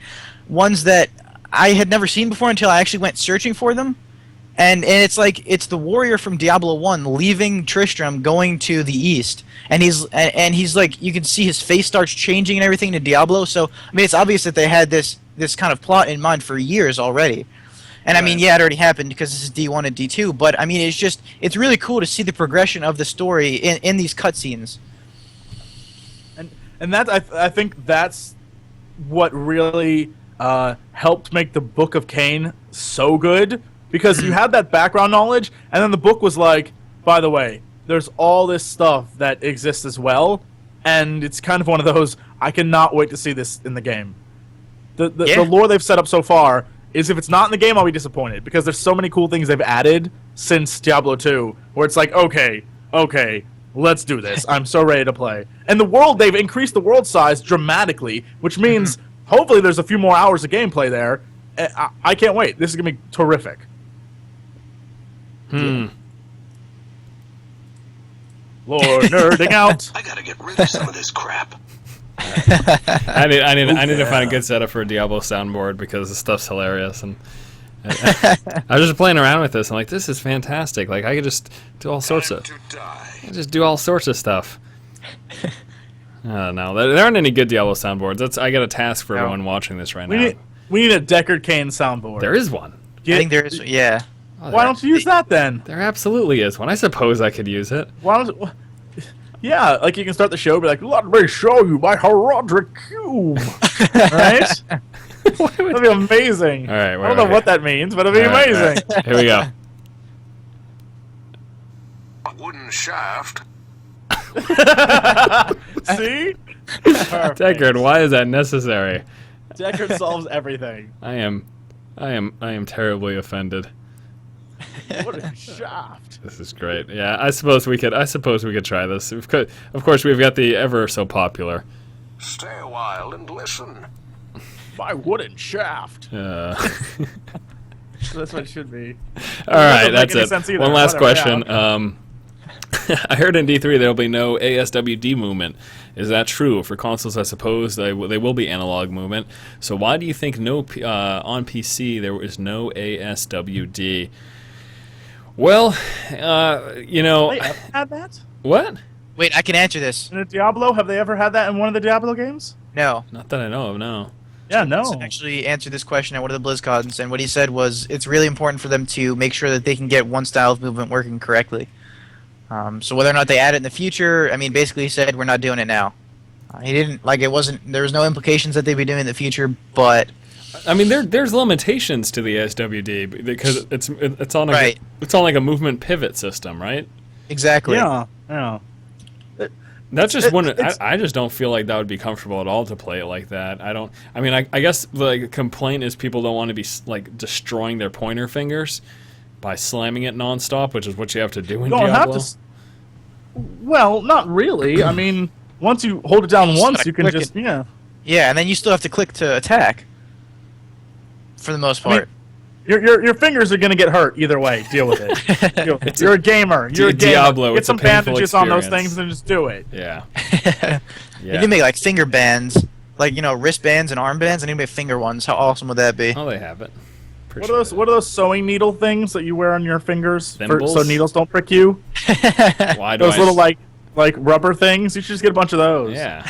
ones that I had never seen before until I actually went searching for them. And it's like, it's the warrior from Diablo 1 leaving Tristram, going to the east, and he's like, you can see his face starts changing and everything to Diablo. So I mean, it's obvious that they had this kind of plot in mind for years already. And I mean, yeah, it already happened because this is D1 and D2, but I mean, it's really cool to see the progression of the story in these cutscenes. And that I think that's what really helped make the Book of Cain so good. Because you had that background knowledge, and then the book was like, by the way, there's all this stuff that exists as well, and it's kind of one of those, I cannot wait to see this in the game. The lore they've set up so far is if it's not in the game, I'll be disappointed because there's so many cool things they've added since Diablo 2, where it's like, okay, let's do this. I'm so ready to play. And the world, they've increased the world size dramatically, which means hopefully there's a few more hours of gameplay there. I can't wait. This is gonna be terrific. Lord nerding out. I gotta get rid of some of this crap. I need to find a good setup for a Diablo soundboard because this stuff's hilarious. And I was just playing around with this. I'm like, this is fantastic. Like I could just do all sorts of stuff. No, there aren't any good Diablo soundboards. I got a task for everyone watching this right now. We need a Deckard Cain soundboard. There is one. I think there is. Yeah. Oh, Why don't you use that then? There absolutely is one. I suppose I could use it. Why don't? Yeah, like you can start the show, be like, "Let me show you my Heraldric cube," right? That'd be amazing. All right, I don't know what that means, but it'd be amazing. All right. Here we go. A wooden shaft. See? Deckard, why is that necessary? Deckard solves everything. I am terribly offended. What a shaft! This is great. Yeah, I suppose we could try this. Of course, we've got the ever so popular. Stay a while and listen. My wooden shaft. That's what it should be. All right, that's make any sense it. either. One last Whatever, question. I heard in D3 there will be no ASWD movement. Is that true? For consoles, I suppose they will be analog movement. So why do you think on PC there is no ASWD? Well, They ever had that? What? Wait, I can answer this. In a Diablo, have they ever had that in one of the Diablo games? No. Not that I know of, no. Yeah, no. Jason actually answered this question at one of the BlizzCons, and what he said was it's really important for them to make sure that they can get one style of movement working correctly. So whether or not they add it in the future, I mean, basically he said we're not doing it now. He didn't there was no implications that they'd be doing in the future, but I mean, there's limitations to the ASWD because it's on like a movement pivot system, right? exactly. Yeah. That's just one. I just don't feel like that would be comfortable at all to play it like that. I mean, I guess the complaint is people don't want to be like destroying their pointer fingers by slamming it nonstop, which is what you have to do in Diablo. Well, not really. I mean, once you hold it down once, you can just Yeah, and then you still have to click to attack. For the most part. I mean, your fingers are gonna get hurt either way. Deal with it. You're a gamer. You're a gamer. Diablo. Get some bandages on those things and just do it. Yeah. You can make like finger bands, like wristbands and armbands, and you can make finger ones. How awesome would that be? Oh, they have it. What are those sewing needle things that you wear on your fingers so needles don't prick you? Why do those little like rubber things? You should just get a bunch of those. Yeah.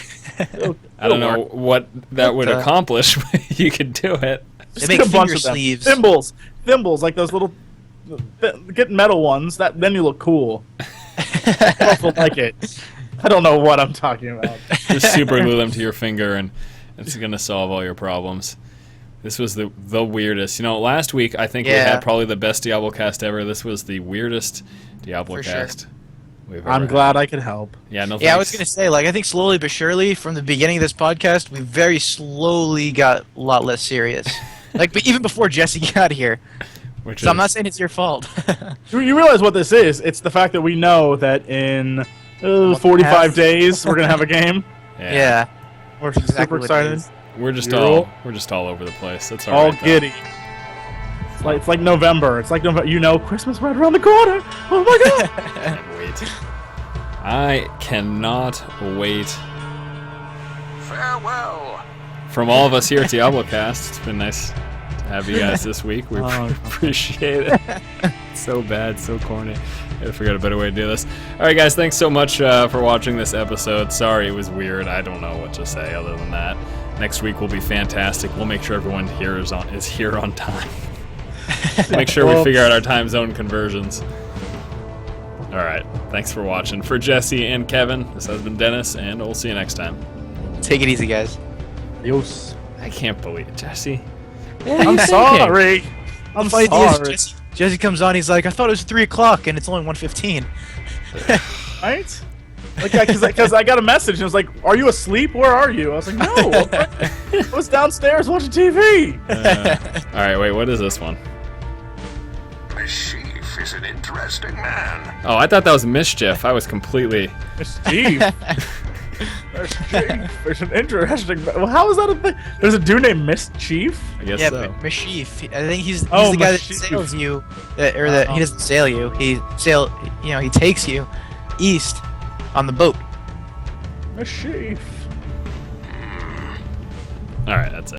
I don't know what that would accomplish, but you could do it. They make finger sleeves. Thimbles, like those little. Get metal ones. Then you look cool. I also like it. I don't know what I'm talking about. Just super glue them to your finger, and it's gonna solve all your problems. This was the weirdest. Last week I think we had probably the best DiabloCast ever. This was the weirdest DiabloCast we've ever I'm glad I could help. Yeah, no. Yeah, I was gonna say, I think slowly but surely, from the beginning of this podcast, we very slowly got a lot less serious. But even before Jesse got here. So I'm not saying it's your fault. You realize what this is? It's the fact that we know that in 45 days we're gonna have a game. Yeah. We're super excited. We're just all over the place. That's all right, giddy. It's like November. It's like November. Christmas right around the corner. Oh my god! Can't wait. I cannot wait. Farewell. From all of us here at DiabloCast, it's been nice to have you guys this week. We appreciate it. So bad, so corny. Gotta figure out a better way to do this. All right, guys, thanks so much for watching this episode. Sorry it was weird. I don't know what to say other than that. Next week will be fantastic. We'll make sure everyone here is here on time. Make sure we figure out our time zone conversions. All right, thanks for watching. For Jesse and Kevin, this has been Dennis, and we'll see you next time. Take it easy, guys. Adios. I can't believe it, Jesse. I'm sorry. I'm sorry. Jesse comes on, he's like, I thought it was 3 o'clock, and it's only 1:15. Right? Like, because I got a message and it was like, "Are you asleep? Where are you?" I was like, "No, I was downstairs watching TV." All right, wait, what is this one? The chief is an interesting man. Oh, I thought that was Mischief. I was completely... Steve. Mischief. There's an interesting. Well, how is that a thing? There's a dude named Mischief. I guess Yeah, so. but Mashif. I think he's the Oh, guy that Mashif. sails you, he doesn't sail you. He takes you east on the boat. Mischief. All right, that's it.